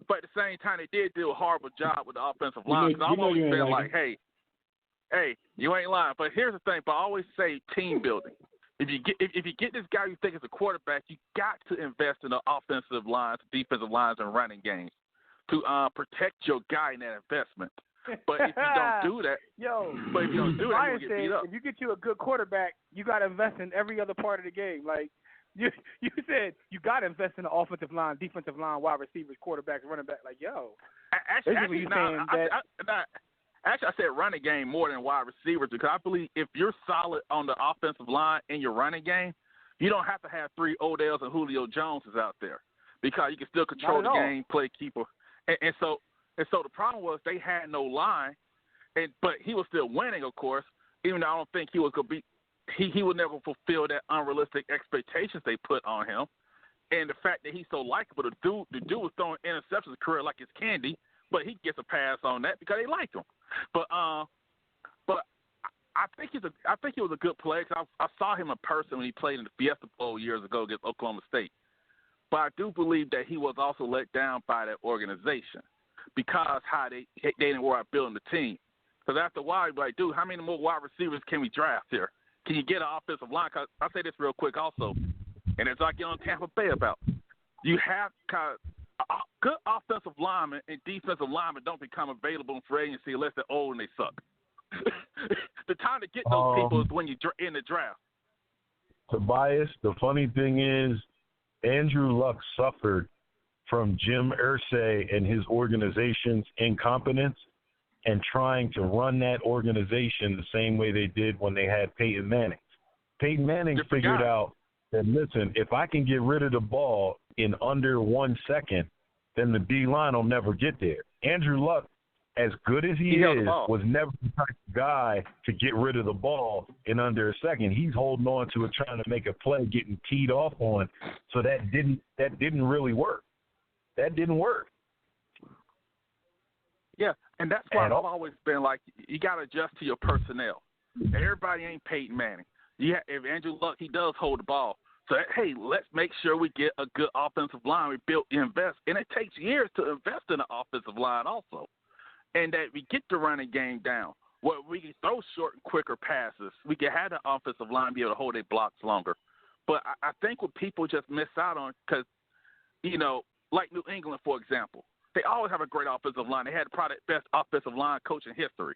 But at the same time, they did do a horrible job with the offensive line. Because I've always been like, hey, you ain't lying. But here's the thing. But I always say team building. If you get this guy you think is a quarterback, you got to invest in the offensive lines, defensive lines, and running games to protect your guy in that investment. But if you don't do that, you'll get beat up. If you get you a good quarterback, you got to invest in every other part of the game. Like you said, you got to invest in the offensive line, defensive line, wide receivers, quarterbacks, running back. Like Actually, I said running game more than wide receivers because I believe if you're solid on the offensive line in your running game, you don't have to have 3 Odells and Julio Joneses out there because you can still control the game, play keeper. And so the problem was they had no line, but he was still winning, of course, even though I don't think he was going to be he would never fulfill that unrealistic expectations they put on him. And the fact that he's so likable, the dude was throwing interceptions in his career like it's candy, but he gets a pass on that because they like him. But I think he was a good player. Cause I saw him in person when he played in the Fiesta Bowl years ago against Oklahoma State. But I do believe that he was also let down by that organization because how they didn't work out building the team. Because after a while, you're like, dude, how many more wide receivers can we draft here? Can you get an offensive line? Cause I'll say this real quick also, and as I get on Tampa Bay about, you have good offensive linemen and defensive linemen don't become available in free agency unless they're old and they suck. The time to get those people is when you're in the draft. Tobias, the funny thing is, Andrew Luck suffered from Jim Irsay and his organization's incompetence and trying to run that organization the same way they did when they had Peyton Manning. Peyton Manning figured out that, listen, if I can get rid of the ball in under 1 second, then the D-line will never get there. Andrew Luck, as good as he is, was never the type of guy to get rid of the ball in under a second. He's holding on to it, trying to make a play, getting teed off on. So that didn't really work. That didn't work. Yeah, and that's why I've always been like, you got to adjust to your personnel. Everybody ain't Peyton Manning. If Andrew Luck, he does hold the ball. So, hey, let's make sure we get a good offensive line. We invest. And it takes years to invest in the offensive line also. And that we get the running game down, where we can throw short and quicker passes. We can have the offensive line be able to hold their blocks longer. But I think what people just miss out on, because, like New England, for example, they always have a great offensive line. They had probably the best offensive line coach in history.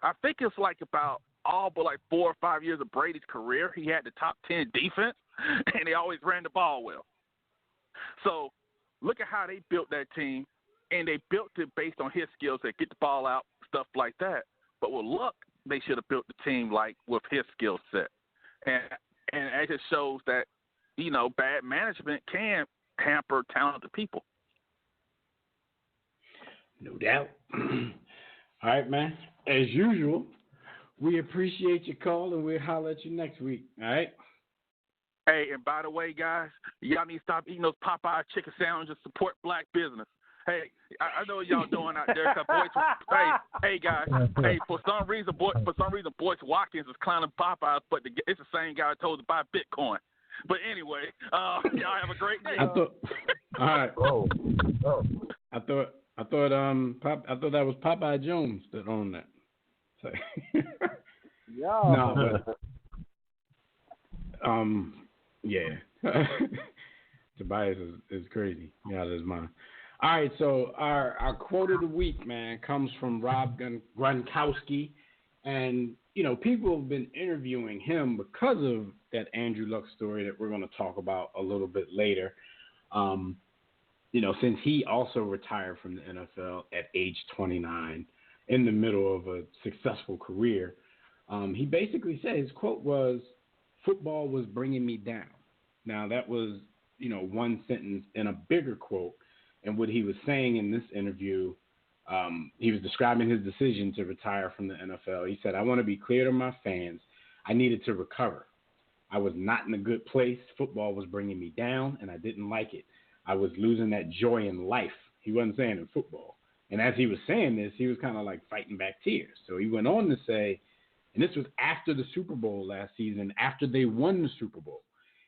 I think it's like about all but like 4 or 5 years of Brady's career, he had the top 10 defense, and they always ran the ball well. So look at how they built that team, and they built it based on his skills that get the ball out, stuff like that. But with Luck, they should have built the team like with his skill set. And it just shows that, bad management can hamper talented people. No doubt. All right, man. As usual, We appreciate your call, and we'll holler at you next week. All right? Hey, and by the way, guys, y'all need to stop eating those Popeye chicken sandwiches. Support black business. Hey, I know what y'all doing out there. Hey, guys. Hey, for some reason, Boyce Watkins is clowning Popeyes, but it's the same guy who told to buy Bitcoin. But anyway, y'all have a great day. All right. I thought that was Popeye Jones that owned that. So. Yeah. No, but yeah. Tobias is crazy. Yeah, that's mine. All right, so our quote of the week, man, comes from Rob Gronkowski, and people have been interviewing him because of that Andrew Luck story that we're going to talk about a little bit later. Since he also retired from the NFL at age 29, in the middle of a successful career, he basically said his quote was, "Football was bringing me down." Now that was one sentence in a bigger quote. And what he was saying in this interview, he was describing his decision to retire from the NFL. He said, "I want to be clear to my fans. I needed to recover. I was not in a good place. Football was bringing me down, and I didn't like it. I was losing that joy in life." He wasn't saying in football. And as he was saying this, he was kind of like fighting back tears. So he went on to say, and this was after the Super Bowl last season, after they won the Super Bowl.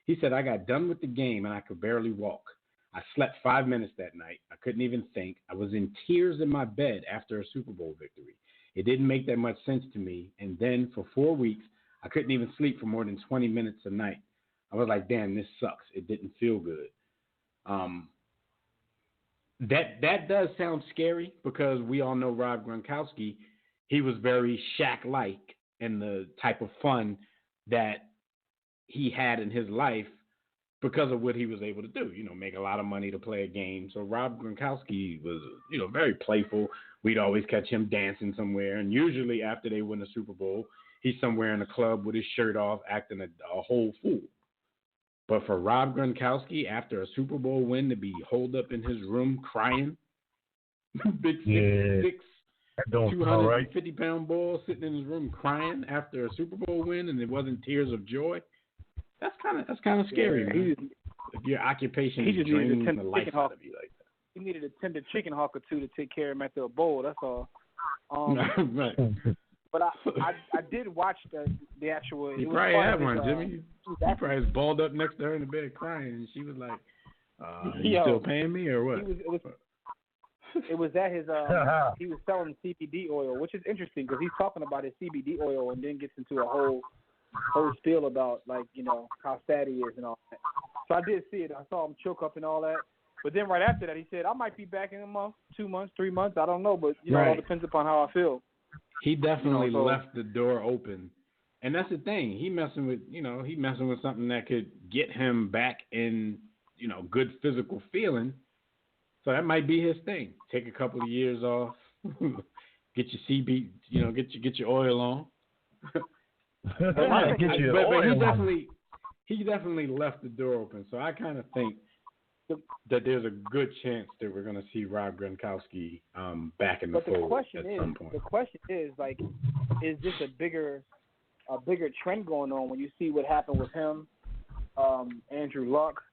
He said, "I got done with the game, and I could barely walk. I slept 5 minutes that night. I couldn't even think. I was in tears in my bed after a Super Bowl victory. It didn't make that much sense to me. And then for 4 weeks, I couldn't even sleep for more than 20 minutes a night. I was like, damn, this sucks. It didn't feel good." That does sound scary because we all know Rob Gronkowski. He was very Shaq-like in the type of fun that he had in his life because of what he was able to do, make a lot of money to play a game. So Rob Gronkowski was, very playful. We'd always catch him dancing somewhere. And usually after they win the Super Bowl, he's somewhere in a club with his shirt off, acting a whole fool. But for Rob Gronkowski, after a Super Bowl win, to be holed up in his room crying, big 6'6", 250-pound ball sitting in his room crying after a Super Bowl win, and it wasn't tears of joy. That's kind of scary, man. If your occupation is draining the life out of you like that. He needed a tender chicken hawk or two to take care of him after a bowl. That's all. Right. But I did watch the actual. You probably had one, Jimmy. He probably was balled up next to her in the bed crying, and she was like, "You still paying me or what?" It was at his. He was selling CBD oil, which is interesting because he's talking about his CBD oil and then gets into a whole spiel about how sad he is and all that. So I did see it. I saw him choke up and all that. But then right after that, he said, "I might be back in a month, 2 months, 3 months. I don't know, but it all depends upon how I feel." He definitely left the door open, and that's the thing. He messing with something that could get him back in good physical feeling. So that might be his thing. Take a couple of years off, get your CB, get your oil on. But he definitely left the door open. So I kind of think that there's a good chance that we're going to see Rob Gronkowski back in the fold at some point. The question is, is this a bigger trend going on when you see what happened with him, Andrew Luck?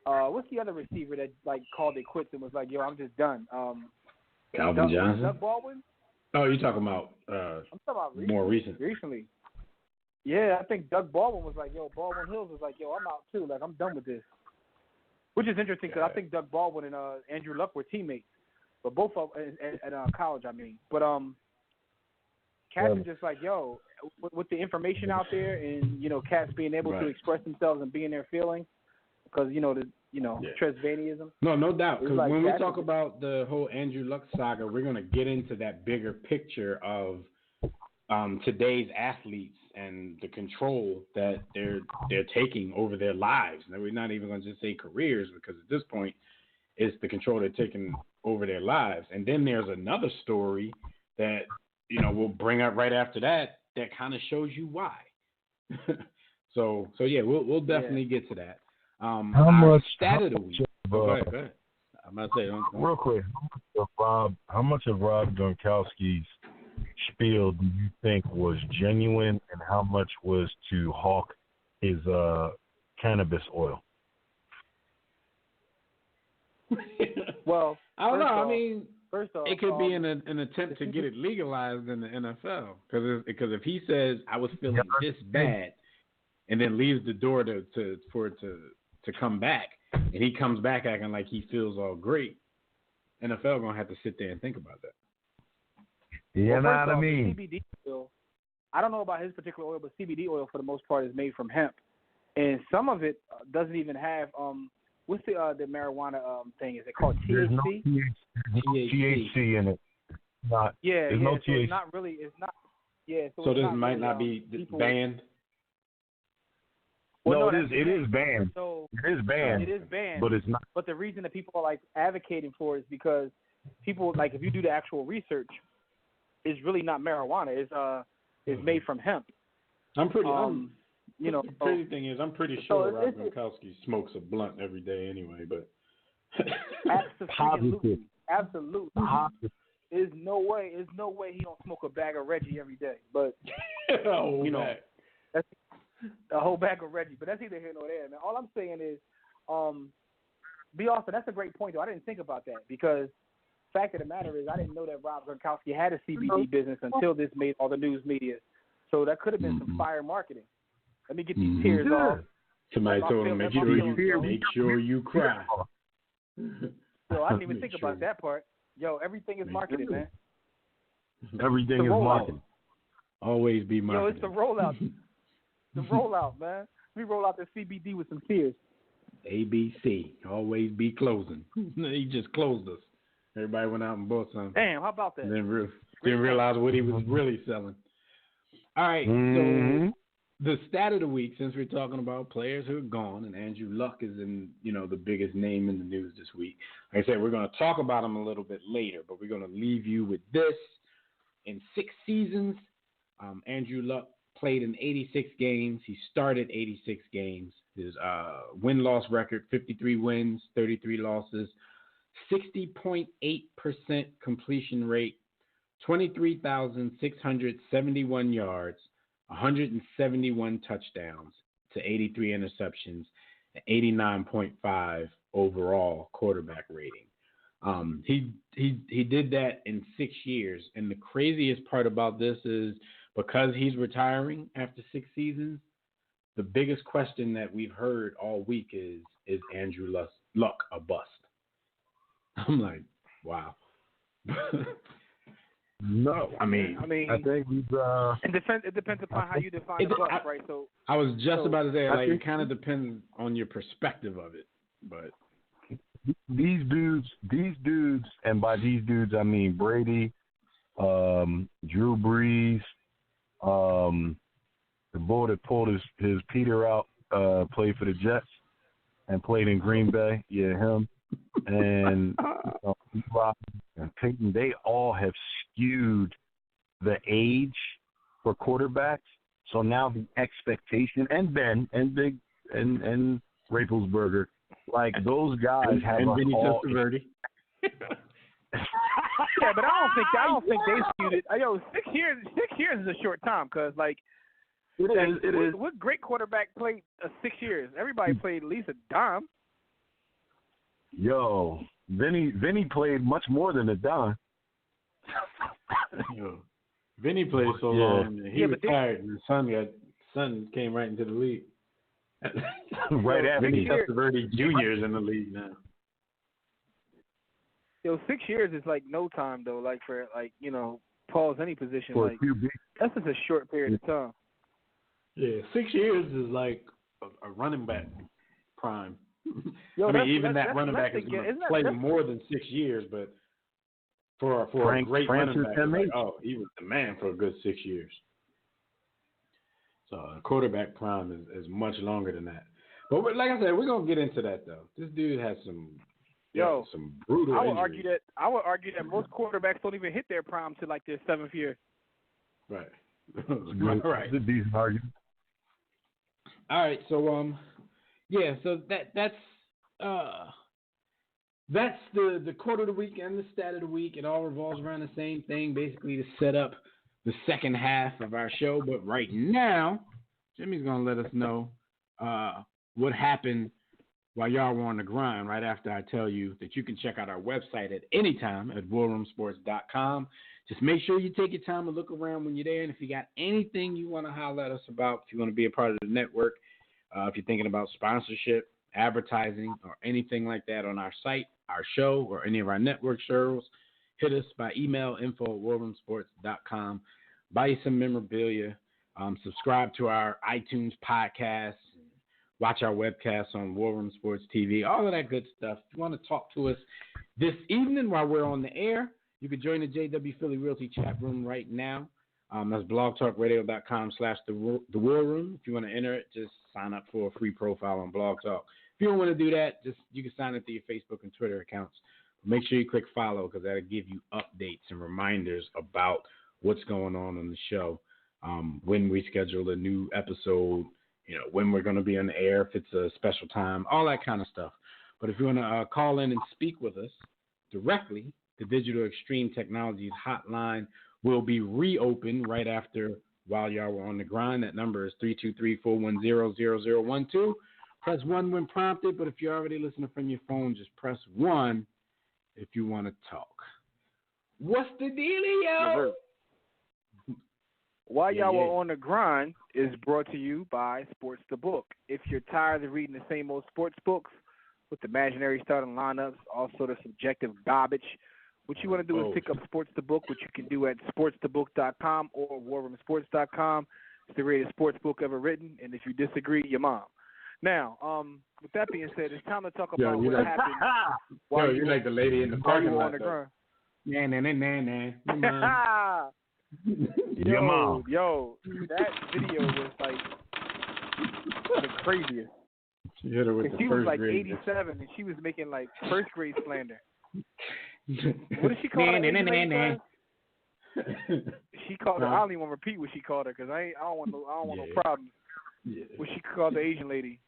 What's the other receiver that called it quits and was like, "Yo, I'm just done"? Calvin Johnson. Doug Baldwin. Oh, you're talking about? I'm talking about more recent. Recently. Yeah, I think Doug Baldwin was like, "Yo," Baldwin Hills was like, "Yo, I'm out too. I'm done with this." Which is interesting because I think Doug Baldwin and Andrew Luck were teammates, but both of at college, I mean. But cats are just like, yo, with the information out there and cats being able to express themselves and being their feeling, because Tresvanianism. No doubt. Because when we talk about the whole Andrew Luck saga, we're gonna get into that bigger picture of today's athletes and the control that they're taking over their lives. Now, we're not even going to just say careers, because at this point, it's the control they're taking over their lives. And then there's another story that we'll bring up right after that kind of shows you why. so yeah, we'll definitely get to that. How much stat of the week? Go ahead. I'm about to say real quick. How much of Rob Gronkowski's spiel do you think was genuine, and how much was to hawk his cannabis oil? Well, I don't know. first off- I mean, First off, it could be an attempt to get it legalized in the NFL. Because if he says I was feeling this bad, and then leaves the door for it to come back, and he comes back acting like he feels all great, NFL gonna have to sit there and think about that. You well, know first what I off, mean? CBD oil. I don't know about his particular oil, but CBD oil for the most part is made from hemp, and some of it doesn't even have what's the marijuana thing? Is it called There's no THC? THC in it. Not. Yeah, There's yeah. no So THC. it's not really. It's not. Yeah. So So it's this not might really, not be people, banned. Well, No, no, it is. that's It the is thing. banned. So It is banned. it is banned. But it's not. But the reason that people are like advocating for it is because people like if you do the actual research, it's really not marijuana. It's made from hemp. I'm pretty. You know, the crazy thing is, I'm pretty so sure Rob it's- Gronkowski smokes a blunt every day anyway. But absolutely, absolutely. Positive. There's no way he don't smoke a bag of Reggie every day. But oh, you know, man. that's a whole bag of Reggie. But that's neither here nor there, man. All I'm saying is, be awesome. That's a great point, though. I didn't think about that because fact of the matter is I didn't know that Rob Gronkowski had a CBD business until this made all the news media. So that could have been some fire marketing. Let me get these tears off. Somebody I'm told him feeling- make sure you cry. So I didn't even think Make about sure. that part. Yo, everything is marketed, man. Everything The is rollout. marketing. Always be Yo, marketing. it's the rollout. The rollout, man. We roll out the CBD with some tears. ABC. Always be closing. He just closed us. Everybody went out and bought some. Damn, how about that? And then didn't realize what he was really selling. All right, so the stat of the week, since we're talking about players who are gone, and Andrew Luck is the biggest name in the news this week. Like I said, we're going to talk about him a little bit later, but we're going to leave you with this. In 6 seasons, Andrew Luck played in 86 games. He started 86 games. His win-loss record, 53 wins, 33 losses, 60.8% completion rate, 23,671 yards, 171 touchdowns to 83 interceptions, and 89.5 overall quarterback rating. He did that in 6 years, and the craziest part about this is because he's retiring after 6 seasons, the biggest question that we've heard all week is Andrew Luck a bust? I'm like, wow. No, I think we've. it depends upon how you define a bust, right? So I was just about to say, it kind of think- depends on your perspective of it, but These dudes, and by these dudes I mean Brady, Drew Brees, the boy that pulled his Peter out, played for the Jets and played in Green Bay. Yeah, him. And Rob and Peyton, they all have skewed the age for quarterbacks. So now the expectation, and Ben and Big and Raplesberger, like those guys have and us Vinny all. Testaverde. yeah, but I don't think they skewed it. Yo, 6 years is a short time because It is. What great quarterback played 6 years? Everybody played at least a dime. Yo, Vinny played much more than a dime. Yo, Vinny played so Yeah. long, and he Yeah, but retired, and his son came right into the league. Right after Vinny me. Testaverde Jr. is in the league now. Yo, 6 years is like no time though. Like for pause any position. For Like a QB. that's just a short period of time. Yeah, 6 years is like a running back prime. Yo, I mean, that's- even that's- that running back that's is the- going to isn't that- play that's- more than 6 years, but for a great Francis running back, it's like, MH. he was the man for a good 6 years. So a quarterback prime is much longer than that. But like I said, we're going to get into that, though. This dude has some brutal I would injuries. argue that most quarterbacks don't even hit their prime till like their 7th year. Right. Right. It's a decent argument. All right, so so that's the quote of the week and the stat of the week. It all revolves around the same thing, basically to set up the second half of our show. But right now, Jimmy's going to let us know what happened while y'all were on the grind right after I tell you that you can check out our website at any time at warroomsports.com. Just make sure you take your time to look around when you're there. And if you got anything you want to holler at us about, if you want to be a part of the network, if you're thinking about sponsorship, advertising, or anything like that on our site, our show, or any of our network shows, hit us by email, info@warroomsports.com. Buy you some memorabilia. Subscribe to our iTunes podcast. Watch our webcasts on War Room Sports TV. All of that good stuff. If you want to talk to us this evening while we're on the air, you can join the JW Philly Realty chat room right now. That's blogtalkradio.com/the War Room. If you want to enter it, just sign up for a free profile on Blog Talk. If you don't want to do that, you can sign up to your Facebook and Twitter accounts. Make sure you click follow because that'll give you updates and reminders about what's going on the show, when we schedule a new episode, when we're going to be on the air, if it's a special time, all that kind of stuff. But if you want to call in and speak with us directly, the Digital Extreme Technologies hotline will be reopened right after while y'all were on the grind. That number is 323-410-0012. Press 1 when prompted, but if you're already listening from your phone, just press 1 if you want to talk. What's the dealio? While y'all were on the grind is brought to you by Sports the Book. If you're tired of reading the same old sports books with imaginary starting lineups, all sort of subjective garbage, what you want to do is pick up Sports the Book, which you can do at sportsthebook.com or warroomsports.com. It's the greatest sports book ever written, and if you disagree, your mom. Now, with that being said, it's time to talk about what happened. You're like the lady in the parking lot. Nah. Your mom. Yo, that video was like the craziest. She hit her with the she first was like grade. 87, and she was making like first grade slander. What did she call her? She called her. I don't even want to repeat what she called her because I don't want no problems. Yeah. What she called the Asian lady.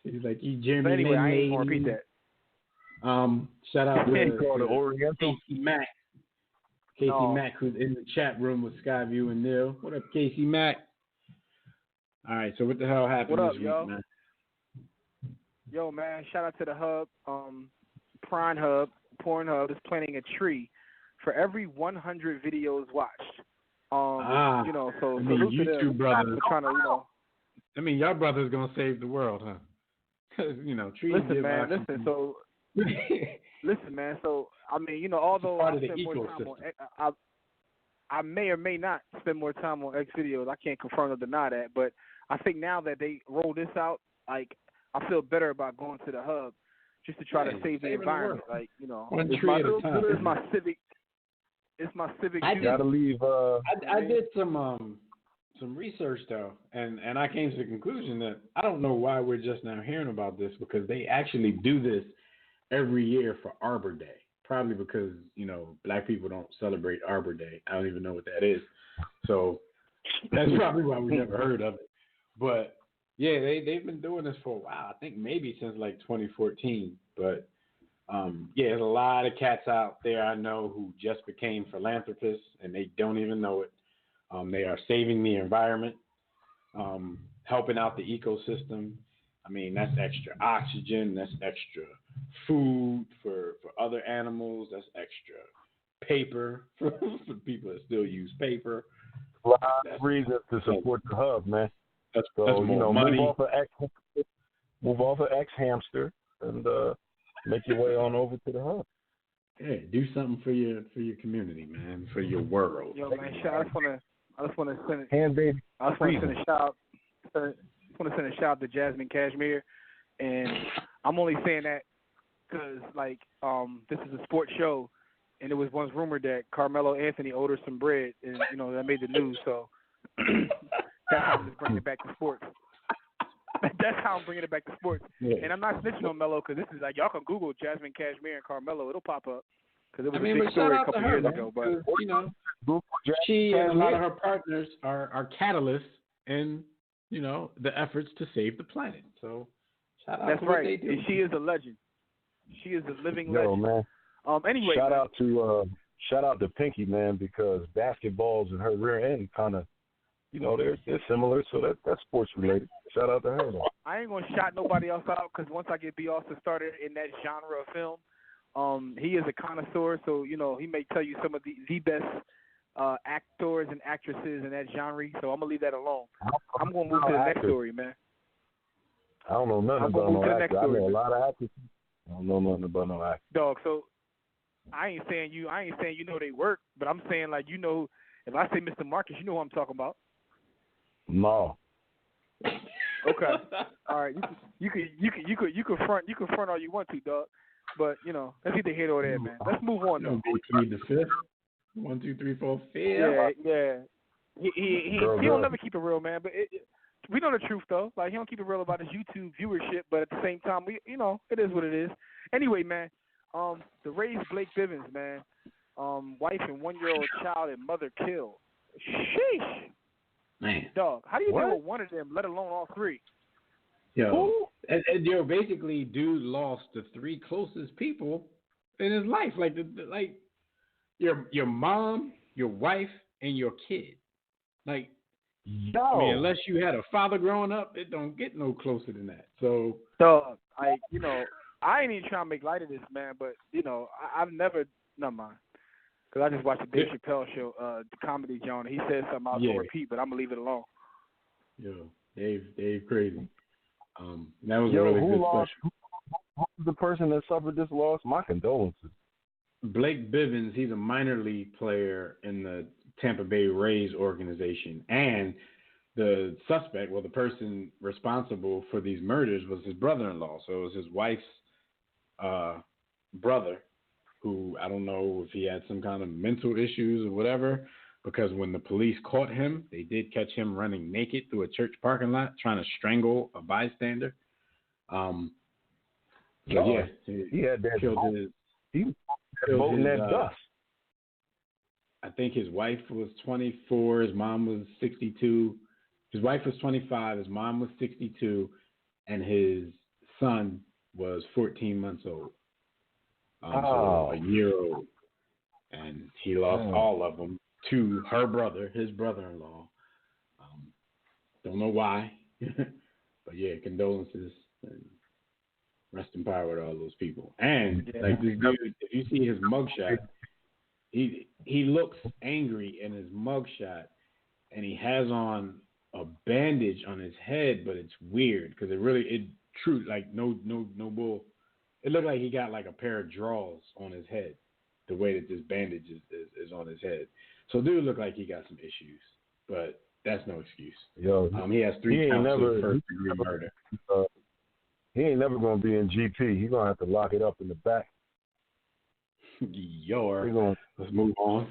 She's like, you Jeremy. But anyway, I ain't gonna repeat that. Shout out to the Oriental. Casey Mack. Mack, who's in the chat room with Skyview and Neil. What up, Casey Mack? All right, so what the hell happened this week, yo? Man? Yo, man, shout out to the Hub, Pornhub is planting a tree for every 100 videos watched. So salute to them. Brothers. Trying to, y'all brothers gonna save the world, huh? Because trees. Listen, man. So although part I of the spend more ecosystem. time I may or may not spend more time on X videos. I can't confirm or deny that, but I think now that they roll this out, like I feel better about going to the Hub just to try to save the environment. One tree at a time. It's my civic. I gotta leave. I did some research though, and I came to the conclusion that I don't know why we're just now hearing about this because they actually do this every year for Arbor Day. Probably because black people don't celebrate Arbor Day. I don't even know what that is, so that's probably why we never heard of it. But yeah, they've been doing this for a while. I think maybe since like 2014. But there's a lot of cats out there I know who just became philanthropists and they don't even know it. They are saving the environment, helping out the ecosystem. That's extra oxygen. That's extra food for other animals. That's extra paper for people that still use paper. A lot of reasons to support the Hub, man. That's more money. Move off of X Hamster and make your way on over to the Hub. Yeah, do something for your community, man, for your world. Yo, man, I just want to send a shout out to Jasmine Cashmere, and I'm only saying that because this is a sports show, and it was once rumored that Carmelo Anthony owed her some bread, and that made the news. So that's how I'm just bringing it back to sports. That's how I'm bringing it back to sports. Yeah. And I'm not snitching on Melo because this is y'all can Google Jasmine Cashmere and Carmelo, it'll pop up because it was a big story a couple years ago. But she and a lot of her partners are catalysts in the efforts to save the planet. So shout out that's to right. What they do. And she is a legend. She is a living legend. Man. Anyway, shout out to shout out to Pinky, man, because basketballs in her rear end kind of, they're similar, so that's sports related. Shout out to her, though. I ain't gonna shout nobody else out because once I get B. Austin started in that genre of film, he is a connoisseur, so he may tell you some of the best actors and actresses in that genre. So I'm gonna leave that alone. I'm gonna move to the next story, man. I don't know nothing about no actors. I know a lot of actors. I don't know nothing about no actors. Dog, so I ain't saying you know they work, but I'm saying like if I say Mr. Marcus, you know who I'm talking about. No. Okay. All right. You could front all you want to, dog. But let's get the head over there, man. Let's move on though. The fifth. 1, 2, 3, 4, 5. Yeah. He don't never keep it real, man. But we know the truth though. Like he don't keep it real about his YouTube viewership, but at the same time, it is what it is. Anyway, man. The Rays Blake Bivens, man. Wife and 1-year-old child and mother killed. Sheesh. Man. Dog, how do you deal with one of them, let alone all three? Yo, and basically, dude lost the 3 closest people in his life, like your mom, your wife, and your kid. Like, I mean, unless you had a father growing up, it don't get no closer than that. So, dog, I ain't even trying to make light of this, man, but I've never, never mind. Because I just watched the Dave Chappelle show, the comedy John. He said something I was going to repeat, but I'm going to leave it alone. Yo, Dave crazy. That was a really good question. Who was the person that suffered this loss? My condolences. Blake Bivens, he's a minor league player in the Tampa Bay Rays organization. And the suspect, the person responsible for these murders was his brother-in-law. So it was his wife's brother, who I don't know if he had some kind of mental issues or whatever, because when the police caught him, they did catch him running naked through a church parking lot trying to strangle a bystander. He had that killed his, he was voting that dust. I think his wife was 24, his mom was 62. His wife was 25, his mom was 62, and his son was 14 months old. So a year old. And he lost all of them to her brother, his brother-in-law. Don't know why. But yeah, condolences and rest in power to all those people. And like this dude, if you see his mugshot, he looks angry in his mugshot, and he has on a bandage on his head, but it's weird because no bull. It looked like he got like a pair of drawers on his head, the way that this bandage is on his head. So dude looked like he got some issues, but that's no excuse. Yo, he has 3 counts of first-degree murder. He ain't never going to be in GP. He's going to have to lock it up in the back. Let's move on.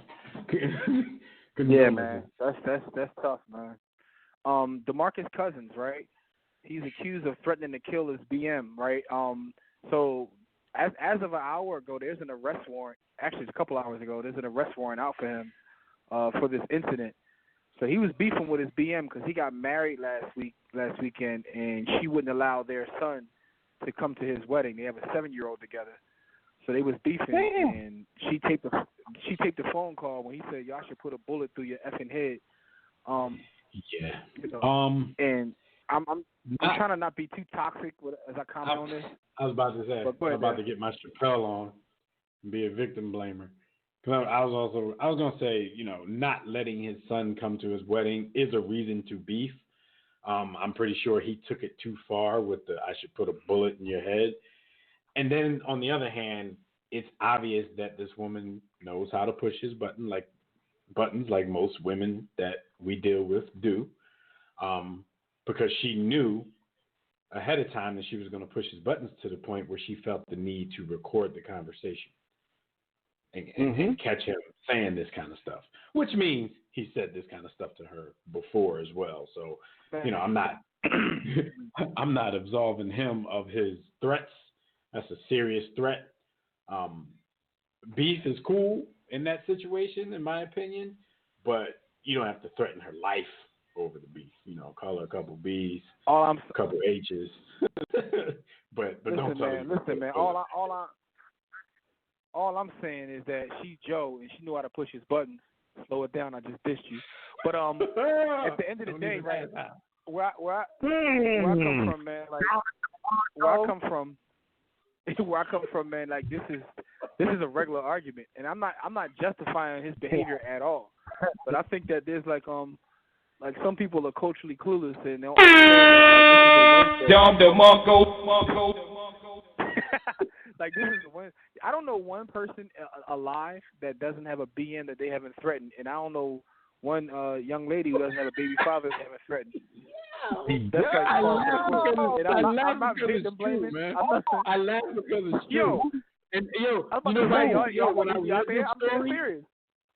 Yeah, man. That's tough, man. DeMarcus Cousins, right? He's accused of threatening to kill his BM, right? So as of an hour ago, there's an arrest warrant. Actually, it's a couple hours ago. There's an arrest warrant out for him for this incident. So he was beefing with his BM because he got married last weekend, and she wouldn't allow their son to come to his wedding. They have a 7-year-old together. So they was beefing, and she taped the phone call when he said, "Y'all should put a bullet through your effing head." And I'm trying to not be too toxic as I comment on this. I was about to say, I'm about to get my Chappelle on and be a victim blamer. I was going to say, not letting his son come to his wedding is a reason to beef. I'm pretty sure he took it too far with I should put a bullet in your head. And then on the other hand, it's obvious that this woman knows how to push his buttons like most women that we deal with do, because she knew ahead of time that she was going to push his buttons to the point where she felt the need to record the conversation and catch him saying this kind of stuff, which means he said this kind of stuff to her before as well. So, I'm not absolving him of his threats. That's a serious threat. Beef is cool in that situation, in my opinion, but you don't have to threaten her life over the beef. Call her a couple B's, a couple H's, but don't tell her. Listen, man. all I'm saying is that she's Joe and she knew how to push his buttons. Slow it down. I just dissed you. But at the end of the day, right, where I come from, man, like where I come from, man, like this is a regular argument, and I'm not justifying his behavior at all. But I think that there's like some people are culturally clueless and they'll like this is one. I don't know one person alive that doesn't have a BM that they haven't threatened, and I don't know one young lady who doesn't have a baby father that they haven't threatened. That's like I laugh because it's true, man. I laugh because it's true. And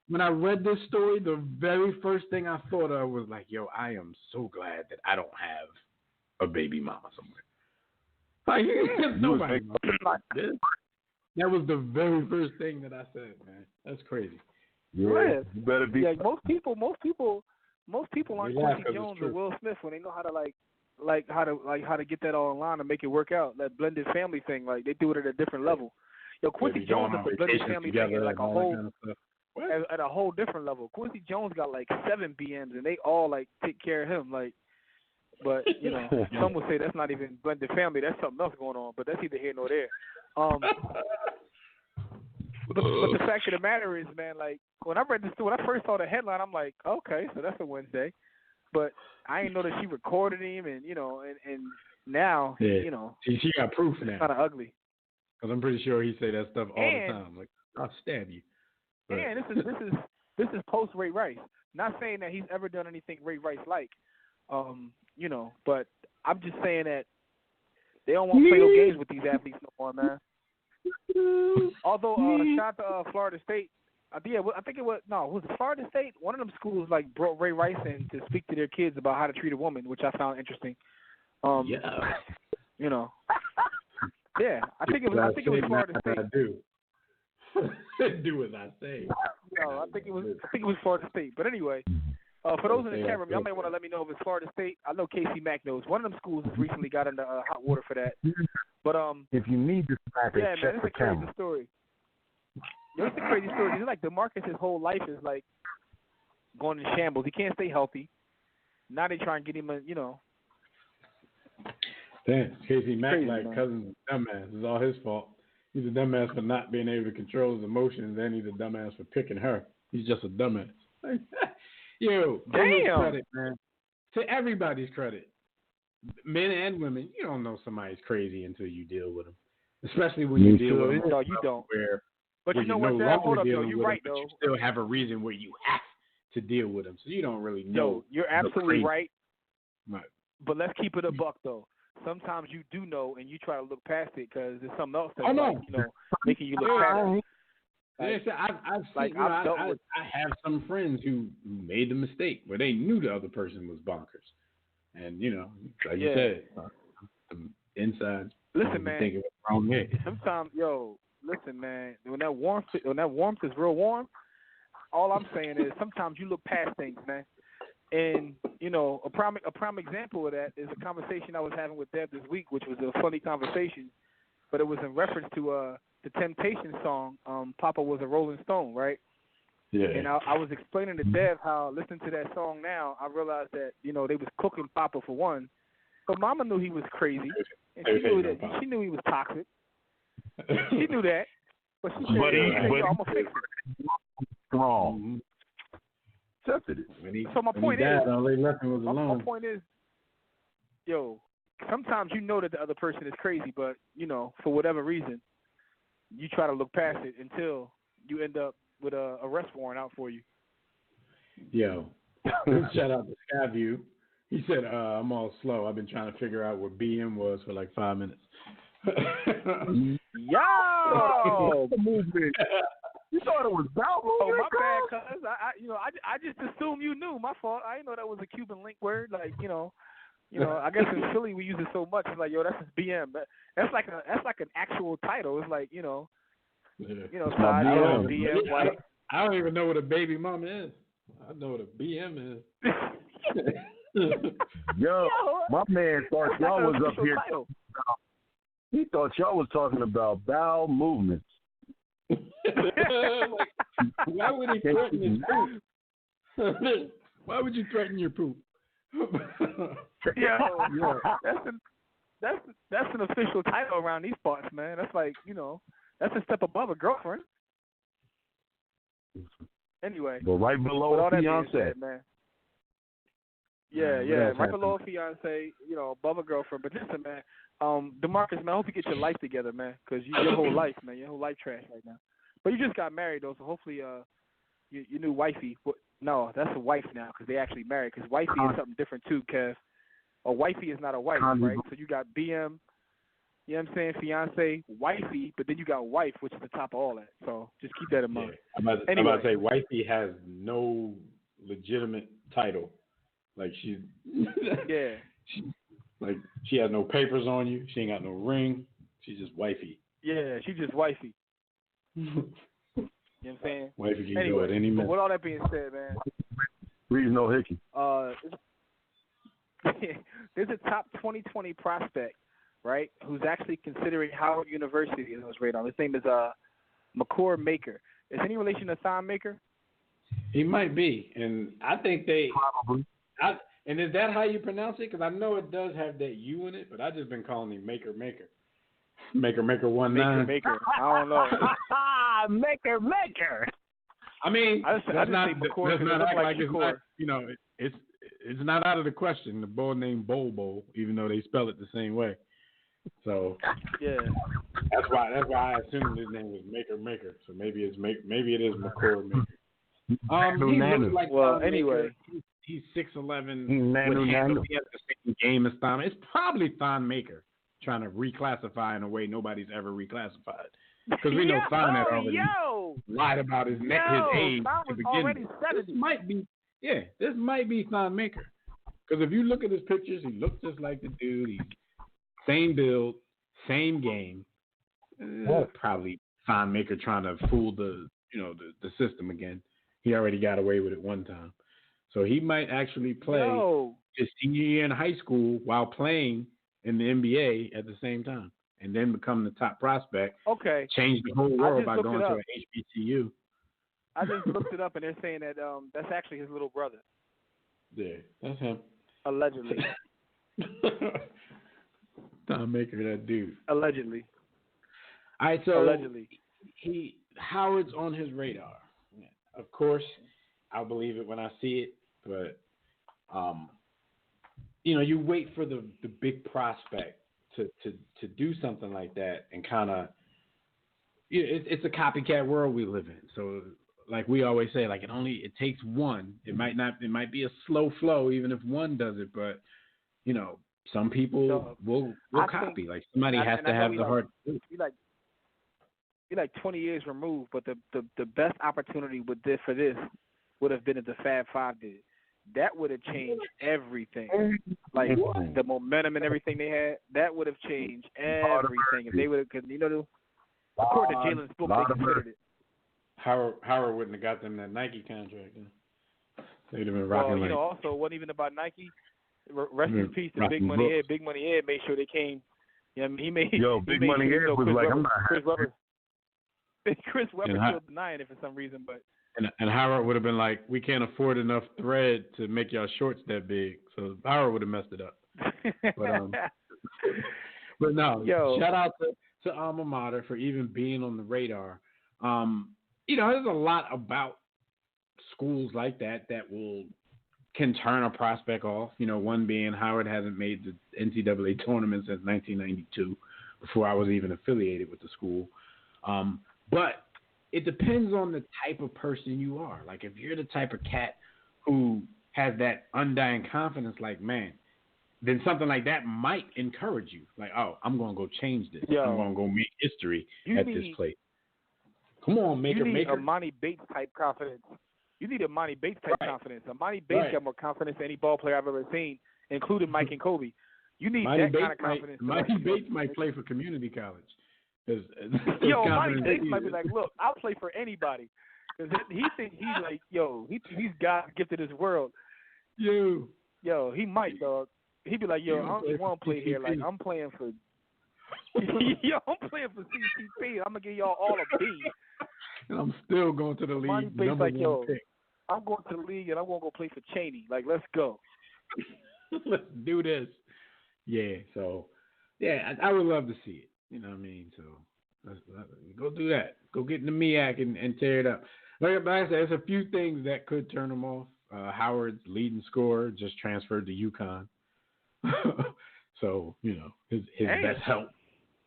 when I read this story, the very first thing I thought of was like, yo, I am so glad that I don't have a baby mama somewhere. Like, nobody like this. That was the very first thing that I said, man. That's crazy. Yeah, you better be. Like most people aren't Quincy Jones or Will Smith when they know how to get that all in line and make it work out. That blended family thing, like they do it at a different level. Yo, Quincy Jones does the blended family thing at like a whole at a whole different level. Quincy Jones got like 7 BMs and they all like take care of him, like. But you know, some would say that's not even blended family. That's something else going on. But that's neither here nor there. But the fact of the matter is, man, like when I read this, when I first saw the headline, I'm like, okay, so that's a Wednesday. But I didn't know that she recorded him, and you know, and now, you know, she got proof now. Kind of ugly. Because I'm pretty sure he say that stuff all the time. Like, I'll stab you. But. And this is post Ray Rice. Not saying that he's ever done anything Ray Rice like. You know, but I'm just saying that they don't want to play no games with these athletes no more, man. Although, shout out to Florida State. I think it was Florida State? One of them schools like brought Ray Rice in to speak to their kids about how to treat a woman, which I found interesting. You know, yeah, I think it was Florida State. I do. Do as I say. No, I think it was Florida State. But anyway. For those in the chat room, y'all may want to let me know if it's Florida State. I know Casey Mack knows. One of them schools has recently got into hot water for that. But if you need this back, yeah, man, it's a crazy story. It's a crazy story. It's like DeMarcus, his whole life is like going in shambles. He can't stay healthy. Now they try and get him, you know. Damn, Casey Mack, like Cousin's a dumbass. It's all his fault. He's a dumbass for not being able to control his emotions, and he's a dumbass for picking her. He's just a dumbass. Yo, damn. Credit, man. To everybody's credit, men and women, you don't know somebody's crazy until you deal with them. Especially when you deal with them. No, you don't. But you know what, Dad? Hold up, yo. You're right, though. though. You still have a reason where you have to deal with them, so you don't really know. Yo, you're absolutely right. Right. But let's keep it a buck, though. Sometimes you do know, and you try to look past it because there's something else that's making you look past it. Like, I've seen, I have some friends who made the mistake where they knew the other person was bonkers, and you said, inside. Listen, man. Thinking what's wrong here. Sometimes, listen, man. When that warmth is real warm, all I'm saying is sometimes you look past things, man. And a prime example of that is a conversation I was having with Deb this week, which was a funny conversation, but it was in reference to the Temptations song, Papa Was a Rolling Stone, right? Yeah. And I was explaining to Dev how listening to that song now, I realized that, they was cooking Papa for one. But Mama knew he was crazy. And she knew he was toxic. She knew that. But she said, I'm going to fix it. Strong. Accepted it. So my point is, my point is, sometimes you know that the other person is crazy, but, for whatever reason, you try to look past it until you end up with a arrest warrant out for you. Yo, shout out to Skyview. He said, I'm all slow. I've been trying to figure out what BM was for like 5 minutes. Yo! You thought it was Bow Movement? Oh, my bad, cuz. I just assumed you knew. My fault. I didn't know that was a Cuban link word. Like, I guess in Philly we use it so much. It's like, that's his BM. But that's like an actual title. It's like, side BM, white. I don't even know what a baby mama is. I know what a BM is. Yo, my man thought y'all was up here. He thought y'all was talking about bowel movements. Like, why would he threaten his poop? Why would you threaten your poop? Yo, that's an official title around these parts, man. That's like, that's a step above a girlfriend. Anyway, But right below all a that being fiance. said, man. Yeah, right below a fiance, above a girlfriend. But listen, man, DeMarcus, man, I hope you get your life together, man, because your whole life, man, your whole life trash right now. But you just got married, though, so hopefully your new wifey, no, that's a wife now because they actually married, because wifey is something different, too, Kev. A wifey is not a wife, right? So you got BM, you know what I'm saying, fiance, wifey, but then you got wife, which is the top of all that. So just keep that in mind. I'm about to say, wifey has no legitimate title. Like she has no papers on you. She ain't got no ring. She's just wifey. Yeah, she's just wifey. You know what I'm saying? Wifey can go at any minute. With all that being said, man. Reason no hickey. There's a top 2020 prospect, right, who's actually considering Howard University in his radar. His name is Makor Maker. Is any relation to Thon Maker? He might be, and I think Probably. And is that how you pronounce it? Because I know it does have that U in it, but I've just been calling him Maker 19. Maker. I don't know. Maker. I mean, I just let's not say Makor act like it's Shakur. not, it's not out of the question. The boy named Bobo, even though they spell it the same way. So yeah, that's why I assumed his name was Maker. So maybe it is Makor Maker. He looks like anyway. He's 6'11". Nanu. He has the same game as Thon. It's probably Thon Maker trying to reclassify in a way nobody's ever reclassified. Because we know Thon had already lied about his age to begin with. This might be Thon Maker. Because if you look at his pictures, he looks just like the dude. He's same build, same game. Probably Thon Maker trying to fool the system again. He already got away with it one time. So he might actually play his senior year in high school while playing in the NBA at the same time, and then become the top prospect. Okay. Change the whole world by going to an HBCU. I just looked it up, and they're saying that that's actually his little brother. Yeah, that's him. Allegedly. Thon Maker, that dude. Allegedly. All right, so allegedly. Howard's on his radar. Of course, I'll believe it when I see it, but you wait for the big prospect to do something like that, and kind of it's a copycat world we live in. So like we always say, like it takes one. It might be a slow flow even if one does it, but some people will copy. Like somebody has to have the heart. You're like 20 years removed, but the best opportunity for this would have been if the Fab Five did. That would have changed everything. Like the momentum and everything they had, that would have changed everything. If they would have, because according to Jalen's book, they considered it. Howard wouldn't have got them that Nike contract. They'd have been rocking. Well, also it wasn't even about Nike. Rest in peace to Big Money Ed. Big Money Ed made sure they came. He made. Big Money Ed was like, I'm not happy. Chris Webber still denying it for some reason, but. And Howard would have been like, we can't afford enough thread to make y'all shorts that big. So Howard would have messed it up. But no, shout out to Alma Mater for even being on the radar. There's a lot about schools like that can turn a prospect off. One being Howard hasn't made the NCAA tournament since 1992, before I was even affiliated with the school. But it depends on the type of person you are. Like if you're the type of cat who has that undying confidence, like, man, then something like that might encourage you. Like, oh, I'm going to go change this. I'm going to go make history at this place. Come on, Maker. You need Amani Bates type confidence. You need Amani Bates type confidence. Amani Bates got more confidence than any ball player I've ever seen, including Mike and Kobe. You need that kind of confidence. Amani Bates might play for community college. Amani Bates might be like, look, I'll play for anybody. Because he thinks he's like, he's God gifted this world. He might, dog. He'd be like, I don't just want to play here. Like, I'm playing for, I'm playing for CCP. I'm going to give y'all all a B. And I'm still going to the Monty league. Bates Number like, one yo, pick. I'm going to the league and I'm going to go play for Cheney. Like, let's go. Let's do this. Yeah, so, yeah, I would love to see it. You know what I mean? So, let's go do that. Go get in the MEAC and tear it up. Like I said, there's a few things that could turn them off. Howard's leading scorer just transferred to UConn. So, you know, his best help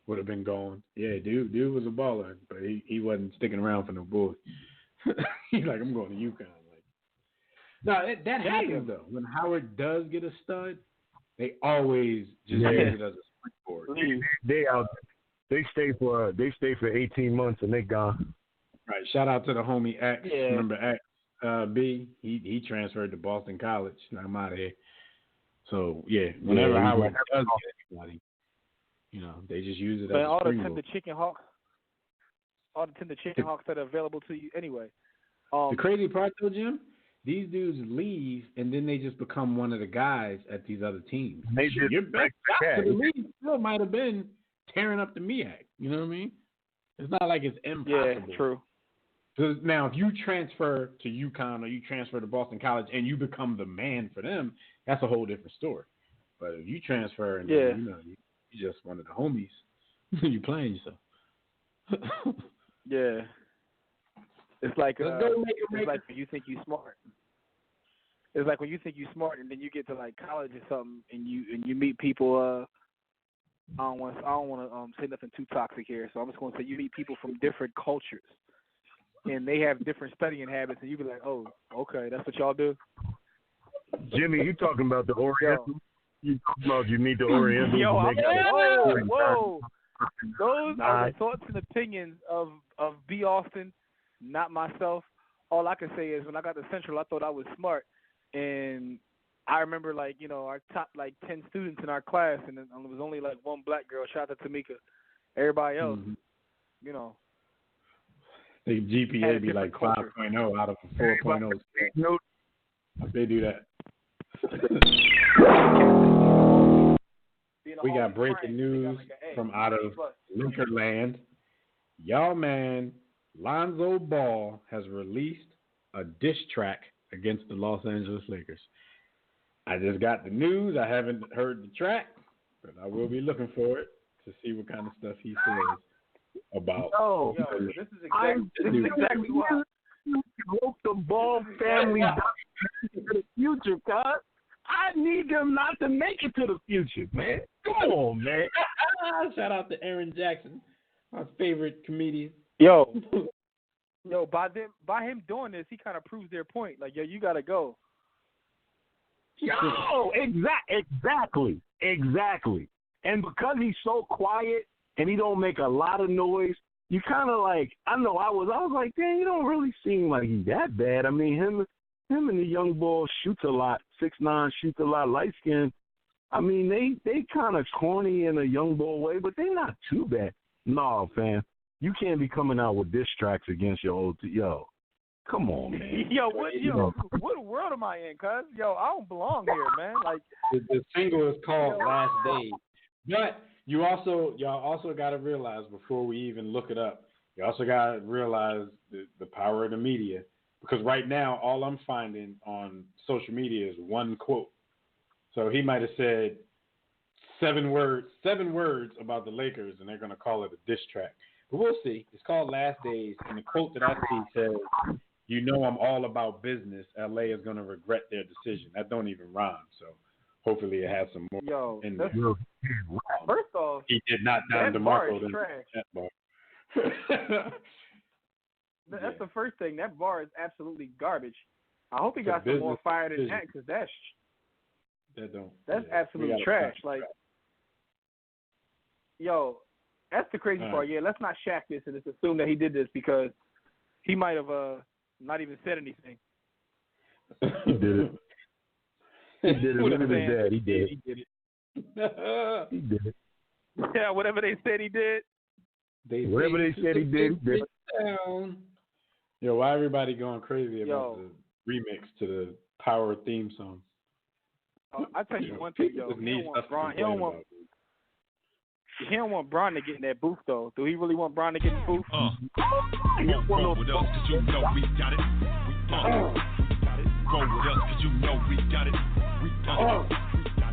would have been gone. Yeah, dude was a baller, but he wasn't sticking around for no Bulls. He's like, I'm going to UConn. Like, no, that happens though. When Howard does get a stud, they always just use it as a springboard. They stay for 18 months and they gone. Right. Shout out to the homie X. Yeah. Remember X? B. He transferred to Boston College. I'm out of here. So yeah, whenever Howard does get anybody, you know, they just use it as a all the springboard. tender chicken hawks that are available to you anyway. The crazy part though, Jim, these dudes leave and then they just become one of the guys at these other teams. Your best guy for the league still might have been tearing up the MEAC. You know what I mean? It's not like it's impossible. Yeah, true. Because now, if you transfer to UConn or you transfer to Boston College and you become the man for them, that's a whole different story. But if you transfer and you know you're just one of the homies, you playing yourself. Yeah. It's like when you think you're smart. It's like when you think you're smart and then you get to like college or something and you meet people. I don't want to say nothing too toxic here, so I'm just going to say you meet people from different cultures, and they have different studying habits, and you be like, oh, okay, that's what y'all do. Jimmy, you talking about the Oriental? You talking about you meet the Oriental? Whoa! Those are the thoughts and opinions of B. Austin, not myself. All I can say is when I got to Central, I thought I was smart, and I remember, like, you know, our top, 10 students in our class, and there was only, one black girl. Shout out to Tamika. Everybody else, you know. The GPA be like 5.0 out of a 4.0. No. They do that. We got breaking news from out of Linkerland. Y'all, man, Lonzo Ball has released a diss track against the Los Angeles Lakers. I just got the news. I haven't heard the track, but I will be looking for it to see what kind of stuff he says about. This is exactly why. Hope the Ball family to the future, cuz. I need them not to make it to the future, man. Come on, man. Shout out to Aaron Jackson, our favorite comedian. Yo, by him doing this, he kind of proves their point. Like, yo, you gotta go. Yo, exactly. And because he's so quiet and he don't make a lot of noise, you kind of like, I was like, damn, you don't really seem like he's that bad. I mean, him and the young boy shoots a lot, 6'9", shoots a lot, light skin. I mean, they kind of corny in a young boy way, but they not too bad. No, fam, you can't be coming out with diss tracks against your old come on, man. What world am I in, cuz? Yo, I don't belong here, man. Like, the single is called Last Days. But y'all also got to realize before we even look it up, you also got to realize the power of the media. Because right now, all I'm finding on social media is one quote. So he might have said 7 words about the Lakers, and they're going to call it a diss track. But we'll see. It's called Last Days, and the quote that I see says, "You know I'm all about business. LA is going to regret their decision." That don't even rhyme, so hopefully it has some more in there. First off, he did not down DeMarco than trash. that bar. That's the first thing. That bar is absolutely garbage. I hope he got some more fire than that, because that's absolute trash. Like, yo, that's the crazy part. Yeah, let's not shack this and just assume that he did this, because he might have not even said anything. He did it. He did it. Look at his dad. He did it. He did it. Yeah, whatever they said he did. Whatever they said he did, he did it. Yo, why everybody going crazy about the remix to the Power theme song? I tell you one thing, yo. He don't want He don't want Bron to get in that booth though. Do he really want Bron to get in the booth? Roll with us, cause you know we got it. Roll with us, cause you know we got it.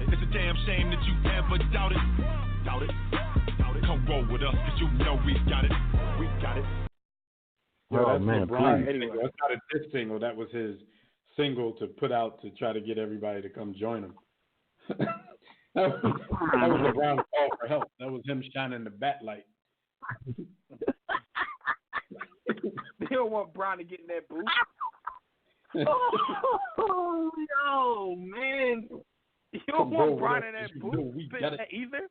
It's a damn shame that you ever doubted. Come roll with us, cause you know we got it. Yo, Oh, man, LeBron's please. single. That's not a diss single. That was his single to put out to try to get everybody to come join him. that was LeBron's call for help. That was him shining the bat light. They don't want Bron to get in that booth. Oh, yo, man. You don't Come roll want Bron with in us, that 'cause you know booth we got it. either.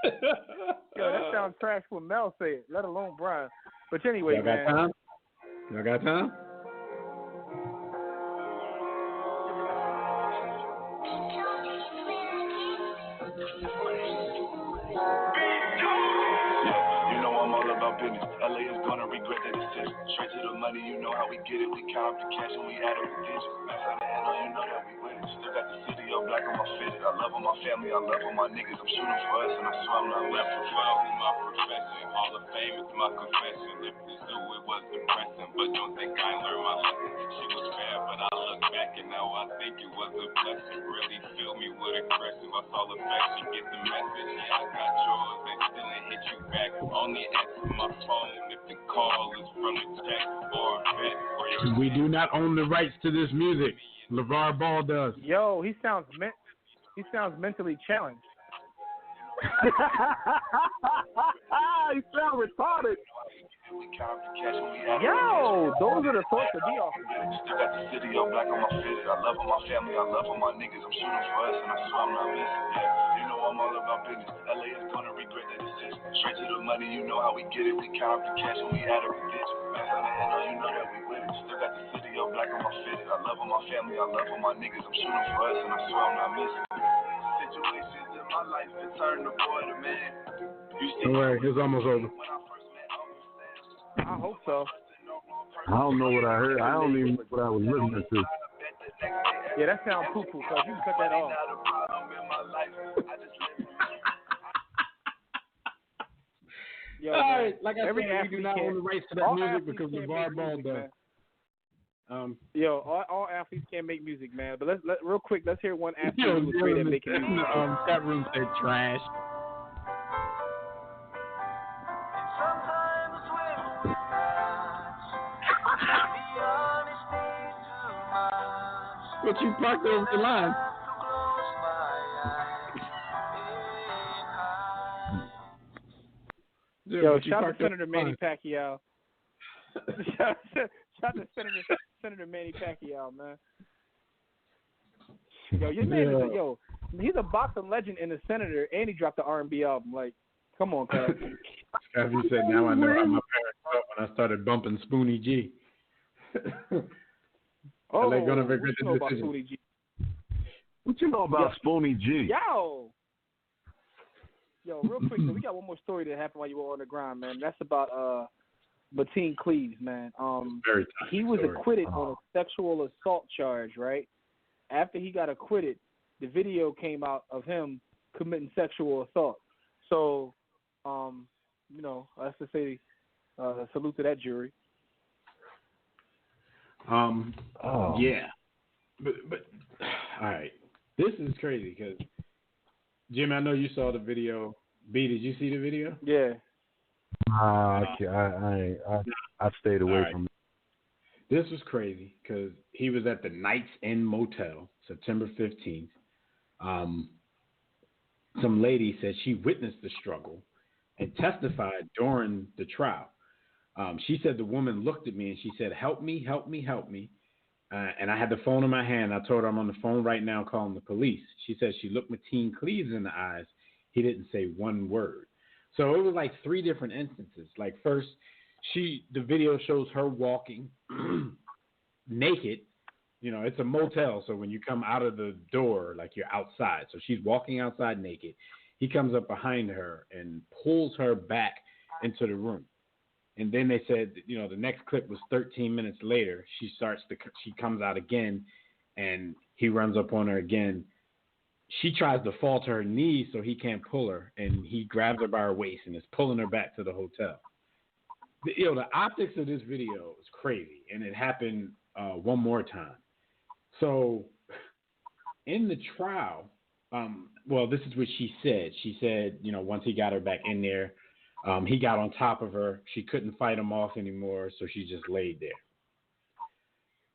Yo, that sounds trash when Mel say it, let alone Bron. But anyway, Y'all got man. time? Y'all got time? You know I'm all about business. LA is gonna regret that decision. Straight to the money, you know how we get it. We count up the cash and we add up the digits. Back on the handle, you know that we win it. Still got the city of black on my fitted. I love all my family, I love all my niggas. I'm shooting for us and I swear I'm not left for 12 is my profession. Hall of Fame is my confession. If the zoo, it was depressing, but don't think I ain't learned my lesson. She was bad, but I look back and now I think it was a blessing. Really fill me with aggression. I saw affection, get the message. Yeah, I got yours and still ain't hit you back. Only answer my phone if the call is from the text or a vet or your. We do not own the rights to this music. LeVar Ball does. Yo, he sounds mentally challenged. He sound retarded. We count up the cash and we add up the Yo, those are the thoughts to be off. Still got the city of black on my fitted. I love all my family, I love all my niggas. I'm shooting for us and I swear I'm not missing. Yeah, you know I'm all about business. LA is gonna regret that decision. Straight to the money, you know how we get it. We count up the cash and we add up the digits. Back on the handle, you know that we win it. Still got the city of black on my fitted. I love all my family, I love all my niggas. I'm shooting for us and I swear I'm not missing. Situations in my life that turn the boy to man. Don't worry, it's almost over. I hope so. I don't know what I heard. I don't even know what I was listening to. Yeah, that sounds poo-poo, cuz you can cut that off. Yo, All man, right, like I every said, we do athlete not can't- own the rights to that all music athletes because can't LeVar make Ball music, does. man. Yo, all athletes can't make music, man. But let's real quick, let's hear one athlete Yo, who was great at making music. chat room said trash. But you parked over the line. Yo, shout out to Senator Manny Pacquiao. shout out to Senator Manny Pacquiao, man. Yo, your man is he's a boxing legend and a senator, and he dropped the R&B album. Like, come on, cuz. Scotty said, now I know how my parents felt when I started bumping Spoonie G. Oh, They're gonna regret what you the know about decision. Spoonie G? What you know about Spoonie G? Yo, real quick, so we got one more story that happened while you were on the grind, man. That's about Mateen Cleaves, man. Very he was story. acquitted on a sexual assault charge, right? After he got acquitted, the video came out of him committing sexual assault. So, you know, let's just say salute to that jury. Yeah. But all right. This is crazy because Jim, I know you saw the video. B, did you see the video? Yeah. I stayed away from it. This was crazy because he was at the Knights Inn Motel, September 15th. Some lady said she witnessed the struggle and testified during the trial. She said the woman looked at me and she said, help me, help me, help me. And I had the phone in my hand. I told her I'm on the phone right now calling the police. She said she looked Mateen Cleaves in the eyes. He didn't say one word. So it was like three different instances. Like first, the video shows her walking naked. You know, it's a motel, so when you come out of the door, like you're outside. So she's walking outside naked. He comes up behind her and pulls her back into the room. And then they said, you know, the next clip was 13 minutes later. She comes out again, and he runs up on her again she tries to fall to her knees so he can't pull her, and he grabs her by her waist and is pulling her back to the hotel. The optics of this video is crazy, and it happened one more time. So in the trial, this is what she said. She said, once he got her back in there, he got on top of her. She couldn't fight him off anymore, so she just laid there.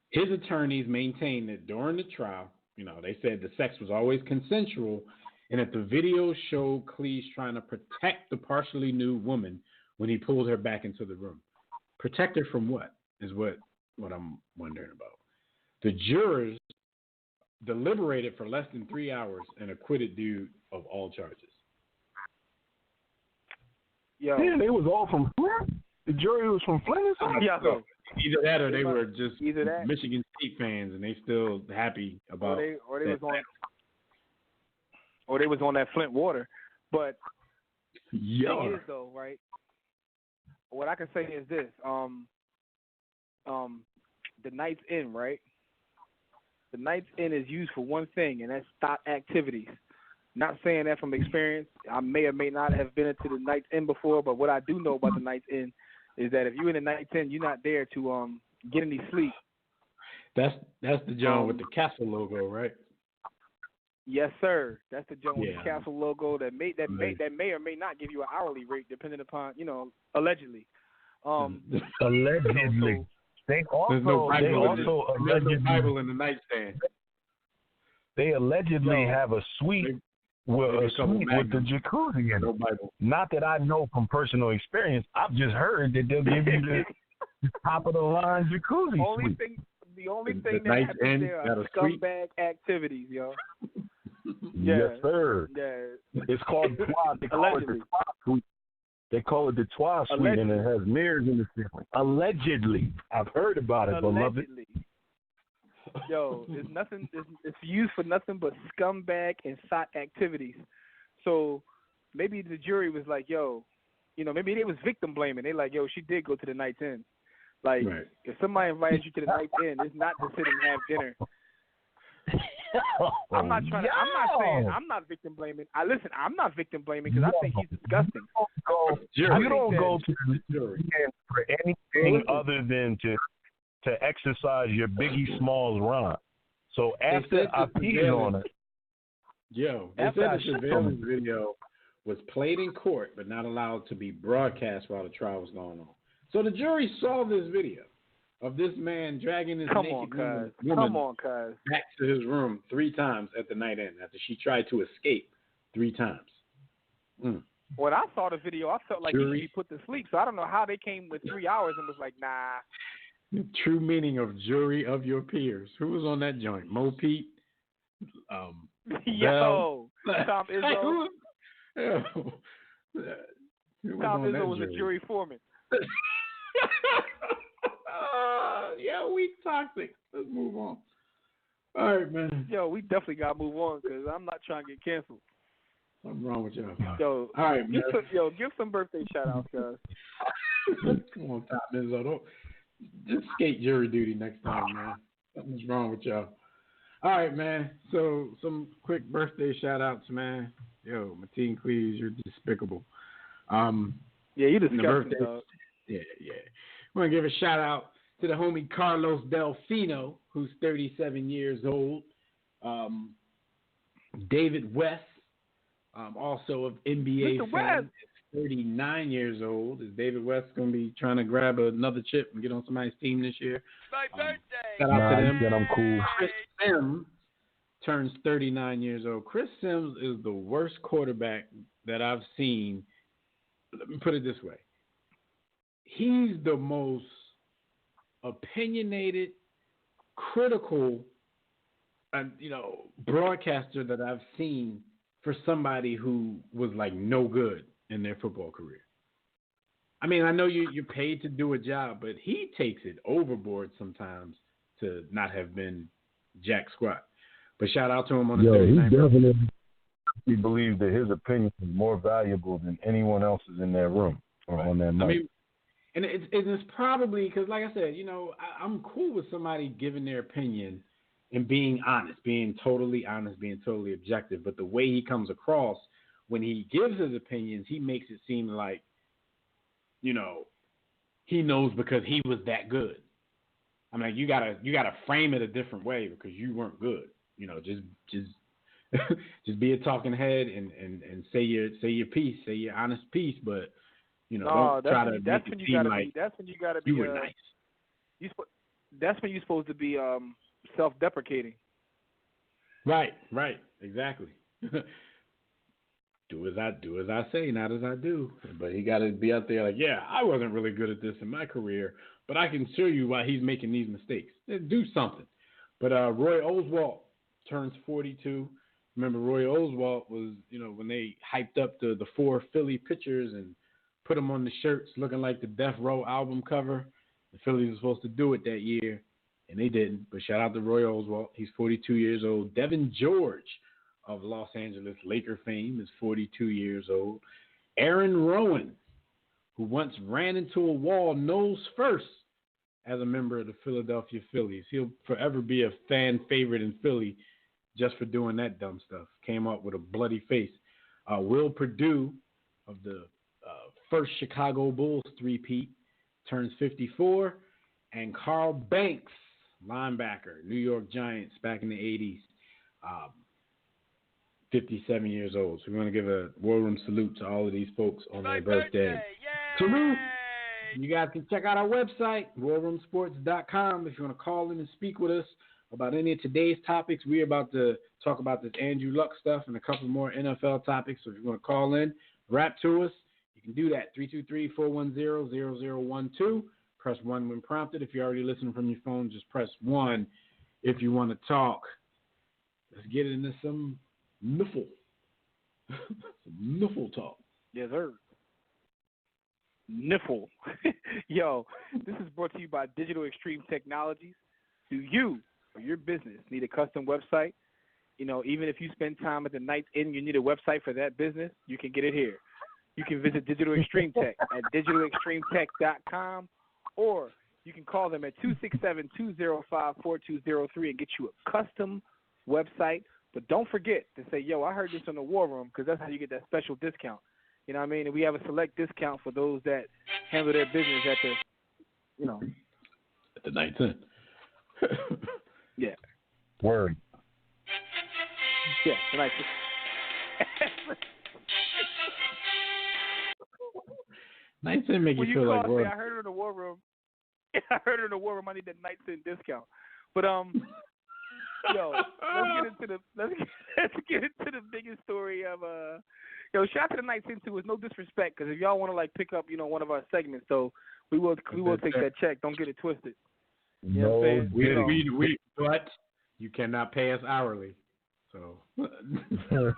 His attorneys maintained that during the trial, they said the sex was always consensual, and that the video showed Cleese trying to protect the partially nude woman when he pulled her back into the room. Protect her from what is what I'm wondering about. The jurors deliberated for less than 3 hours and acquitted dude of all charges. Yeah, they was all from Flint. The jury was from Flint or something? Yeah. Either that or they were just Michigan State fans and they still happy about or they was on that Flint water. But the thing is though, right? What I can say is this. The Night's Inn, right? The Night's Inn is used for one thing, and that's stock activities. Not saying that from experience. I may or may not have been into the Night's Inn before, but what I do know about the Night's Inn is that if you're in the Night's Inn, you're not there to get any sleep. That's the joint with the castle logo, right? Yes, sir. That's the joint with the castle logo that may or may not give you an hourly rate, depending upon allegedly. Allegedly. There's no Bible in the nightstand. They allegedly have a suite with the jacuzzi in it. Not that I know from personal experience. I've just heard that they'll give you the top of the line jacuzzi suite. The only thing that happens there are scumbag activities, yo. Yes, sir. Yeah. It's called Twa. They call it the Twa suite. They call it the Twa suite, and it has mirrors in the ceiling. Allegedly. I've heard about it, beloved. Yo, it's nothing. It's used for nothing but scumbag and SOT activities. So maybe the jury was like, yo, maybe they was victim blaming. They like, yo, she did go to the Night's Inn. Like, if somebody invited you to the Night's Inn, it's not to sit and have dinner. I'm not saying I'm not victim blaming. I'm not victim blaming because I think he's disgusting. You don't go to the jury for anything other than to exercise your Biggie Smalls rhyme. So after I peed on it, they said the surveillance video was played in court but not allowed to be broadcast while the trial was going on. So the jury saw this video of this man dragging his naked woman back to his room 3 times at the Night Inn after she tried to escape 3 times. When I saw the video, I felt like he should be put to sleep. So I don't know how they came with 3 hours and was like, nah. The true meaning of jury of your peers. Who was on that joint? Mo Pete? Tom Izzo. Tom Izzo was a jury foreman. We toxic. Let's move on. All right, man. Yo, we definitely got to move on because I'm not trying to get canceled. What's wrong with y'all? Yo, all right, man. Give some birthday shout-outs, guys. Come on, Top Izzo. Just skate jury duty next time, man. Something's wrong with y'all. All right, man. So some quick birthday shout-outs, man. Yo, Mateen Cleese, you're despicable. You disgusting, dog. Yeah. I want to give a shout-out to the homie Carlos Delfino, who's 37 years old. David West, also of NBA fame, is 39 years old. Is David West going to be trying to grab another chip and get on somebody's team this year? My birthday. Shout out to them. I'm cool. Chris Sims turns 39 years old. Chris Sims is the worst quarterback that I've seen. Let me put it this way. He's the most opinionated, critical, broadcaster that I've seen for somebody who was like no good in their football career. I mean, I know you're paid to do a job, but he takes it overboard sometimes to not have been jack squat. But shout out to him on the 39th. He definitely believes that his opinion is more valuable than anyone else's in that room or on that mic. I mean, and it's probably because, like I said, I'm cool with somebody giving their opinion and being honest, being totally honest, being totally objective. But the way he comes across when he gives his opinions, he makes it seem like, you know, he knows because he was that good. I mean, you gotta frame it a different way because you weren't good. You know, just just be a talking head and say your piece, say your honest piece, but you know, don't try to make it seem like that's when you gotta be. You were nice. That's when you're supposed to be self-deprecating. Right, exactly. Do as I say, not as I do. But he got to be out there like, yeah, I wasn't really good at this in my career, but I can show you why he's making these mistakes. Do something. But Roy Oswalt turns 42. Remember, Roy Oswalt was, you know, when they hyped up the 4 Philly pitchers and put them on the shirts looking like the Death Row album cover. The Phillies were supposed to do it that year, and they didn't. But shout out to Roy Oswalt. He's 42 years old. Devin George of Los Angeles Laker fame is 42 years old. Aaron Rowan, who once ran into a wall nose first as a member of the Philadelphia Phillies. He'll forever be a fan favorite in Philly just for doing that dumb stuff. Came up with a bloody face. Will Perdue of the first Chicago Bulls three-peat turns 54. And Carl Banks, linebacker, New York Giants back in the 80s, 57 years old. So we want to give a war room salute to all of these folks on their birthday. Salute! You guys can check out our website, warroomsports.com, if you want to call in and speak with us about any of today's topics. We're about to talk about this Andrew Luck stuff and a couple more NFL topics. So if you want to call in, rap to us, you can do that, 323-410-0012. Press 1 when prompted. If you're already listening from your phone, just press 1 if you want to talk. Let's get into some Nuffle. Some Nuffle talk. Yes, sir. Niffle. Yo, this is brought to you by Digital Extreme Technologies. Do you or your business need a custom website? You know, even if you spend time at the Night's Inn, you need a website for that business, you can get it here. You can visit Digital Extreme Tech at digitalextremetech.com, or you can call them at 267-205-4203 and get you a custom website. But don't forget to say, yo, I heard this on the War Room, because that's how you get that special discount. You know what I mean? And we have a select discount for those that handle their business at the, you know. At the Night's Inn. Yeah. Word. Yeah, the Night's Inn. Night's Inn make you feel like work. I heard her in the War Room. I heard her in the War Room. I need that Night's Inn discount. But yo, let's get into the biggest story of Yo, shout out to the Night's Inn too. It's no disrespect, because if y'all want to like pick up, you know, one of our segments, so we will take that check. Don't get it twisted. You know what I'm saying? We but you cannot pay us hourly. So yeah,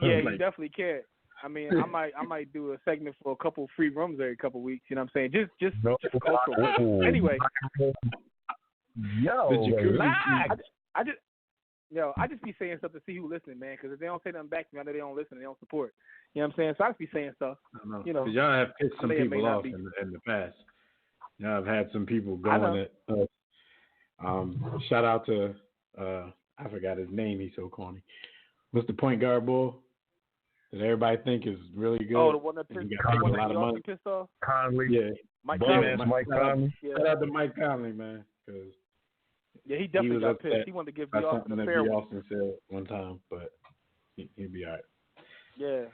you definitely can't. I mean, I might do a segment for a couple free rooms every couple weeks. You know what I'm saying? Just cultural. Anyway. Yo, relax. I just be saying stuff to see who's listening, man. Because if they don't say nothing back to me, I know they don't listen. They don't support. You know what I'm saying? So I just be saying stuff. You know, y'all have pissed some people off in the past. Y'all have had some people going at us. Shout out to I forgot his name. He's so corny. What's the point guard bull that everybody think is really good? Oh, the one that pissed off? Conley. Yeah. Mike Conley. Shout out to Mike Conley, man. Cause yeah, he definitely got pissed. He wanted to give B. Austin a fair one. Austin said one time, but he'd be all right. Yeah.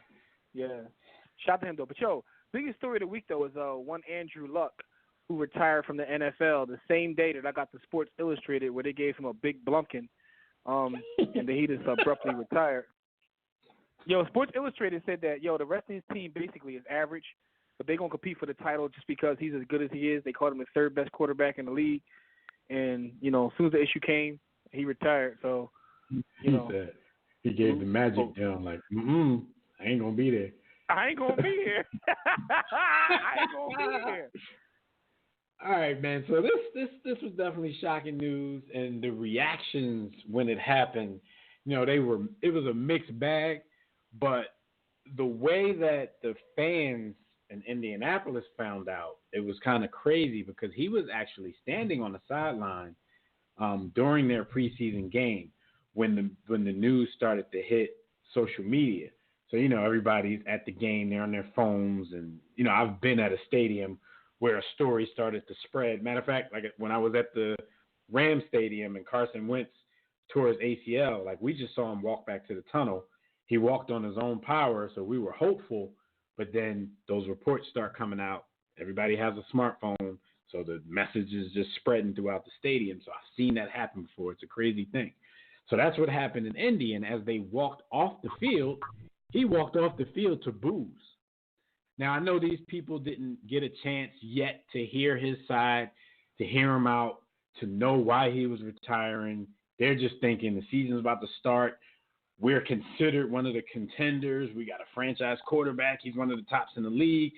Shout out to him, though. But, yo, biggest story of the week, though, is one Andrew Luck, who retired from the NFL the same day that I got the Sports Illustrated, where they gave him a big blunking, and then he just abruptly retired. Yo, Sports Illustrated said that, yo, the rest of his team basically is average, but they're going to compete for the title just because he's as good as he is. They called him the third best quarterback in the league. And, you know, as soon as the issue came, he retired. So, you know. Said, he gave the magic down like, I ain't going to be there. I ain't going to be here. I ain't going to be here. All right, man. So this was definitely shocking news. And the reactions when it happened, you know, it was a mixed bag. But the way that the fans in Indianapolis found out, it was kind of crazy because he was actually standing on the sideline during their preseason game when the news started to hit social media. So, everybody's at the game, they're on their phones. And, I've been at a stadium where a story started to spread. Matter of fact, like when I was at the Rams Stadium and Carson Wentz tore his ACL, like we just saw him walk back to the tunnel. He walked on his own power, so we were hopeful. But then those reports start coming out. Everybody has a smartphone, so the message is just spreading throughout the stadium. So I've seen that happen before. It's a crazy thing. So that's what happened in Indy. And as they walked off the field, he walked off the field to boos. Now, I know these people didn't get a chance yet to hear his side, to hear him out, to know why he was retiring. They're just thinking the season's about to start. We're considered one of the contenders. We got a franchise quarterback. He's one of the tops in the league.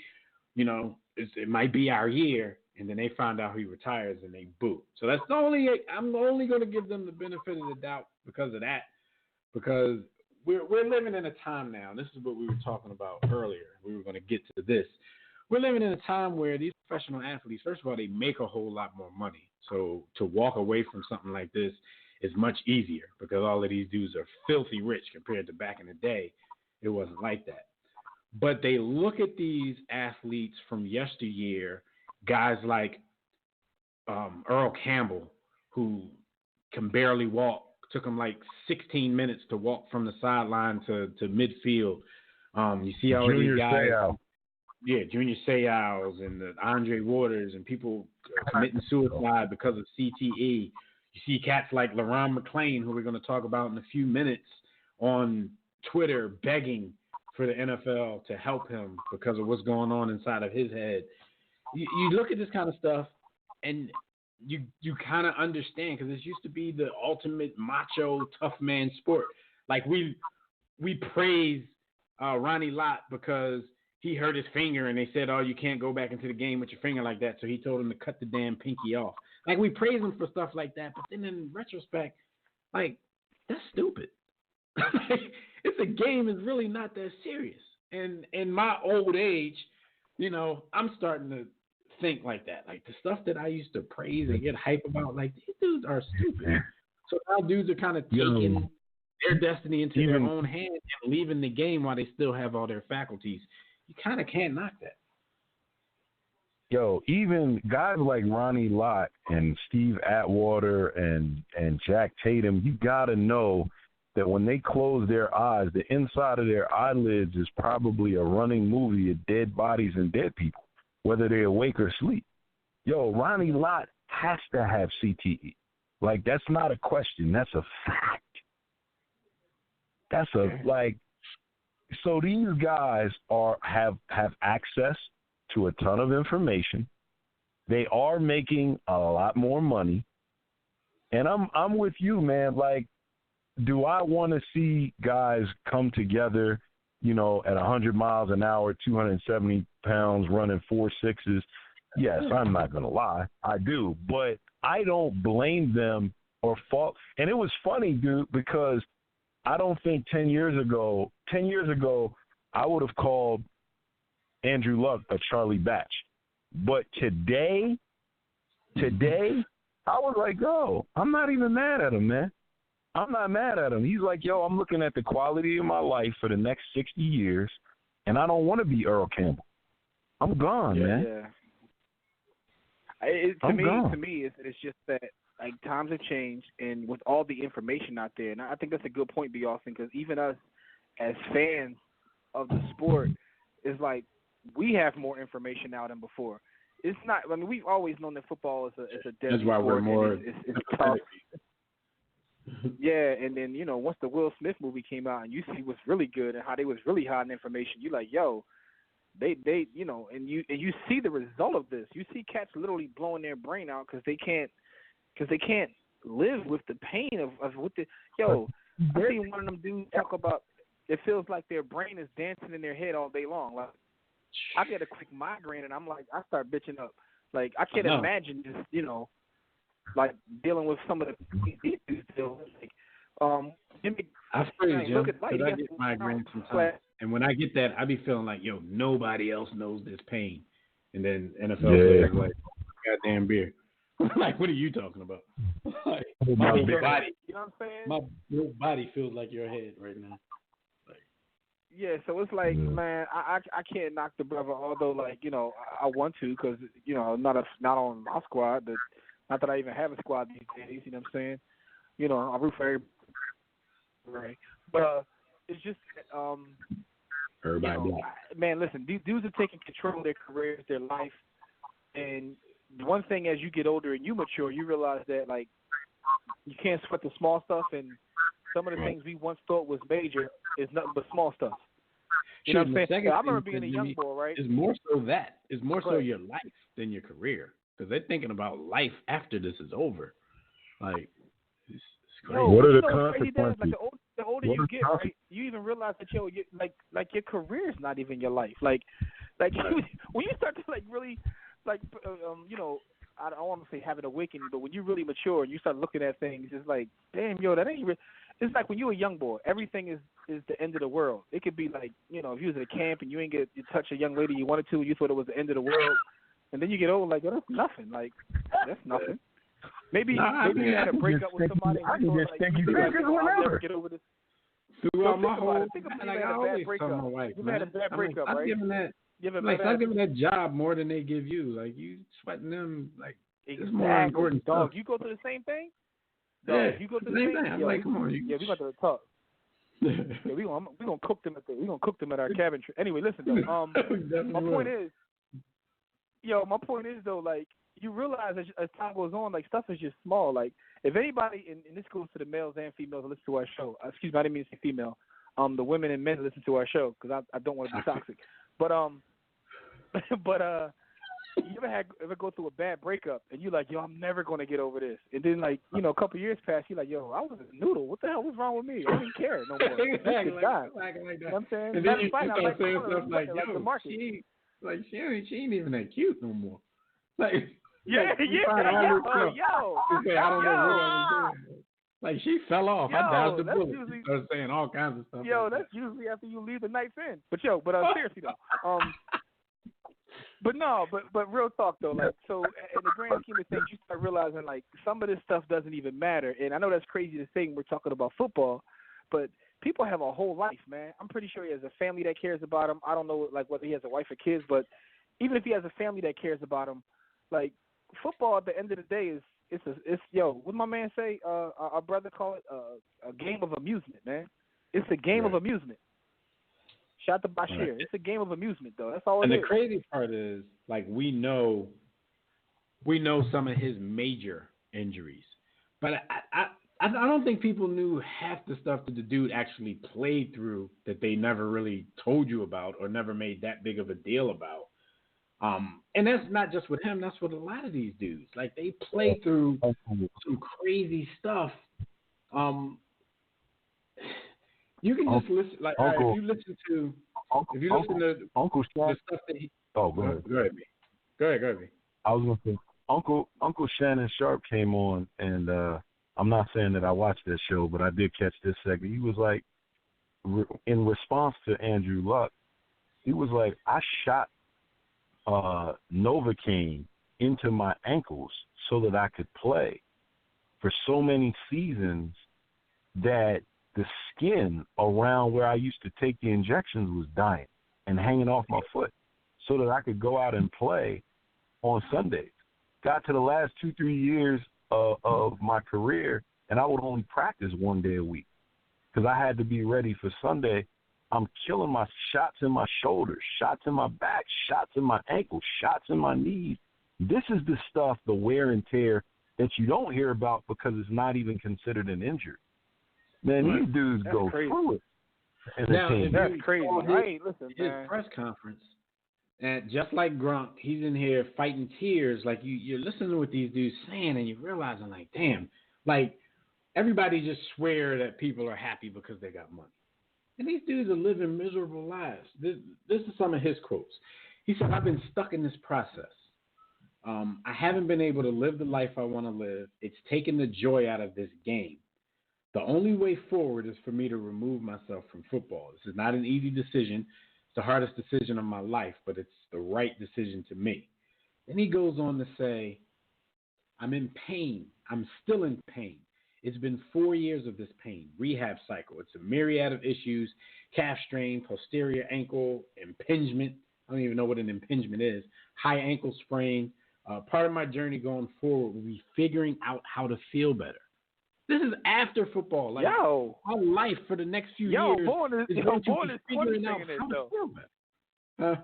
It might be our year. And then they find out he retires and they boo. So I'm only going to give them the benefit of the doubt because of that. Because we're living in a time now. This is what we were talking about earlier. We were going to get to this. We're living in a time where these professional athletes, first of all, they make a whole lot more money. So to walk away from something like this is much easier because all of these dudes are filthy rich compared to back in the day. It wasn't like that. But they look at these athletes from yesteryear, guys like Earl Campbell, who can barely walk. Took him like 16 minutes to walk from the sideline to midfield. You see all these guys. Seau. Yeah, Junior Seau and the Andre Waters and people committing suicide because of CTE. You see cats like LaRon McClain, who we're going to talk about in a few minutes, on Twitter begging for the NFL to help him because of what's going on inside of his head. You look at this kind of stuff and you kind of understand because this used to be the ultimate macho tough man sport. Like we praise Ronnie Lott because he hurt his finger and they said, oh, you can't go back into the game with your finger like that. So he told him to cut the damn pinky off. Like we praise him for stuff like that. But then in retrospect, like that's stupid. It's a game. It's really not that serious. And in my old age, I'm starting to think like that. Like the stuff that I used to praise and get hype about, like these dudes are stupid. So now dudes are kind of taking their destiny into their own hands and leaving the game while they still have all their faculties. You kind of can't knock that. Even guys like Ronnie Lott and Steve Atwater and Jack Tatum, you got to know that when they close their eyes, the inside of their eyelids is probably a running movie of dead bodies and dead people, whether they're awake or asleep. Ronnie Lott has to have CTE. Like, that's not a question. That's a fact. So these guys have access to a ton of information. They are making a lot more money. And I'm with you, man. Like, do I want to see guys come together, at 100 miles an hour, 270 pounds, running 4.6s? Yes, I'm not going to lie. I do. But I don't blame them or fault. And it was funny, dude, because I don't think 10 years ago, I would have called Andrew Luck a Charlie Batch. But today, I was like, I'm not even mad at him, man. I'm not mad at him. He's like, I'm looking at the quality of my life for the next 60 years, and I don't want to be Earl Campbell. I'm gone, man. Yeah. To me, it's just that like times have changed, and with all the information out there, and I think that's a good point, B. Austin, because even us as fans of the sport, it's like we have more information now than before. It's not. I mean, we've always known that football is a deadly That's why sport. we're more. It's tough. Yeah, and then once the Will Smith movie came out, and you see what's really good and how they was really hiding information, you like, they and you see the result of this. You see cats literally blowing their brain out because they can't live with the pain of what the I seen one of them dudes talk about. It feels like their brain is dancing in their head all day long. Like I get a quick migraine and I'm like, I start bitching up. Like I can't imagine just like dealing with some of the dudes deal with. Like, I feel you, Jim, because I get migraine sometimes. And when I get that, I be feeling like, nobody else knows this pain. And then NFL players like, goddamn beer. Like, what are you talking about? Like, My my whole bad. body, You know what I'm saying? my whole body feels like your head right now. Yeah, so it's like, Yeah. man, I can't knock the brother, although like, you know, I want to, because, you know, not on my squad, but not that I even have a squad these days. You know what I'm saying? You know, I root for everybody, right? But it's just, Everybody you know, black. man, listen, these dudes are taking control of their careers, their life, and one thing as you get older and you mature, you realize that like you can't sweat the small stuff, and some of the things we once thought was major is nothing but small stuff. You know what I'm saying? Second I remember thing, being a young boy, right? It's more so that. It's more Go so ahead. your life than your career. Because they're thinking about life after this is over. Like, it's crazy. Yo, What are you the know what's crazy, Dad? Like consequences? the older What you are get, consequences? right? You even realize that you like your career is not even your life. Like when you start to like really like you know, I don't want to say have an awakening, but when you really mature and you start looking at things, it's like, damn, yo, that ain't real. It's like when you were a young boy, everything is the end of the world. It could be like, you know, if you was at a camp and you ain't get to touch a young lady you wanted to, and you thought it was the end of the world, and then you get old, like, yo, that's nothing. Like, that's nothing. Maybe you had a breakup with somebody. I And you can thought, just like, think you you like, fingers oh, I'll never whenever. get over this. Throughout So my think about whole, it. Think about like, you I had a bad always breakup. tell my wife, You've man, had a bad I'm breakup, like, right? Stop giving that. You ever Like, had stop giving that job more than they give you. Like, you sweating them. Like, it's more exactly, important dog. stuff. You go through the same thing. Yeah, Dog, you go through the same same thing. I'm yo, like, come on. yeah, we got to talk. Yeah, we gonna cook them at our cabin. Anyway, listen though. My point is though, like, you realize as time goes on, like, stuff is just small. Like, if anybody, and this goes to the males and females that listen to our show. Excuse me, I didn't mean to say female. The women and men that listen to our show, because I don't want to be toxic. But you ever go through a bad breakup and you're like, yo, I'm never gonna get over this, and then like, you know, a couple years pass, you're like, yo, I was a noodle. What the hell was wrong with me? I didn't care no more. This shit died. Like You that. know what I'm saying? And then Matter you of fact, start saying I'm stuff like, the yo, market. she ain't even that cute no more. Like, Yeah, like, you find all this stuff. You say, I don't know what I was doing. Like, she fell off. I dodged the bullet. She started saying all kinds of stuff. Yo, like that's that. usually after you leave the night's in. But seriously though, but real talk though, like, so in the grand scheme of things, you start realizing like some of this stuff doesn't even matter. And I know that's crazy to say when we're talking about football, but people have a whole life, man. I'm pretty sure he has a family that cares about him. I don't know like whether he has a wife or kids, but even if he has a family that cares about him, like, football at the end of the day is it's what my man say? Our brother call it a game of amusement, man. It's a game of amusement. Shout out to Bashir. Right. It's a game of amusement, though. That's all it is. And the crazy part is, like, we know some of his major injuries, but I don't think people knew half the stuff that the dude actually played through that they never really told you about or never made that big of a deal about. And that's not just with him. That's with a lot of these dudes. Like, they play through some crazy stuff. You can just listen. Like, if you listen to Uncle Shaq, the stuff that he. Oh, go ahead. Go ahead, me. Go ahead. I was gonna say Uncle Shannon Sharp came on, and I'm not saying that I watched that show, but I did catch this segment. He was like, in response to Andrew Luck, he was like, I shot Novocaine into my ankles so that I could play for so many seasons that the skin around where I used to take the injections was dying and hanging off my foot so that I could go out and play on Sundays. Got to the last 2-3 years of my career, and I would only practice one day a week because I had to be ready for Sunday. I'm killing my shots in my shoulders, shots in my back, shots in my ankles, shots in my knees. This is the stuff, the wear and tear that you don't hear about because it's not even considered an injury. Man, these dudes go through it. That's crazy. His press conference, and just like Gronk, he's in here fighting tears. Like, you're listening to what these dudes saying, and you're realizing, like, damn, like, everybody just swear that people are happy because they got money. And these dudes are living miserable lives. This is some of his quotes. He said, I've been stuck in this process. I haven't been able to live the life I want to live. It's taken the joy out of this game. The only way forward is for me to remove myself from football. This is not an easy decision. It's the hardest decision of my life, but it's the right decision to make. Then he goes on to say, I'm in pain. I'm still in pain. It's been 4 years of this pain, rehab cycle. It's a myriad of issues, calf strain, posterior ankle, impingement. I don't even know what an impingement is. High ankle sprain. Part of my journey going forward will be figuring out how to feel better. This is after football. Like, my life for the next few years Born is 20 figuring out saying this, how to though. feel better.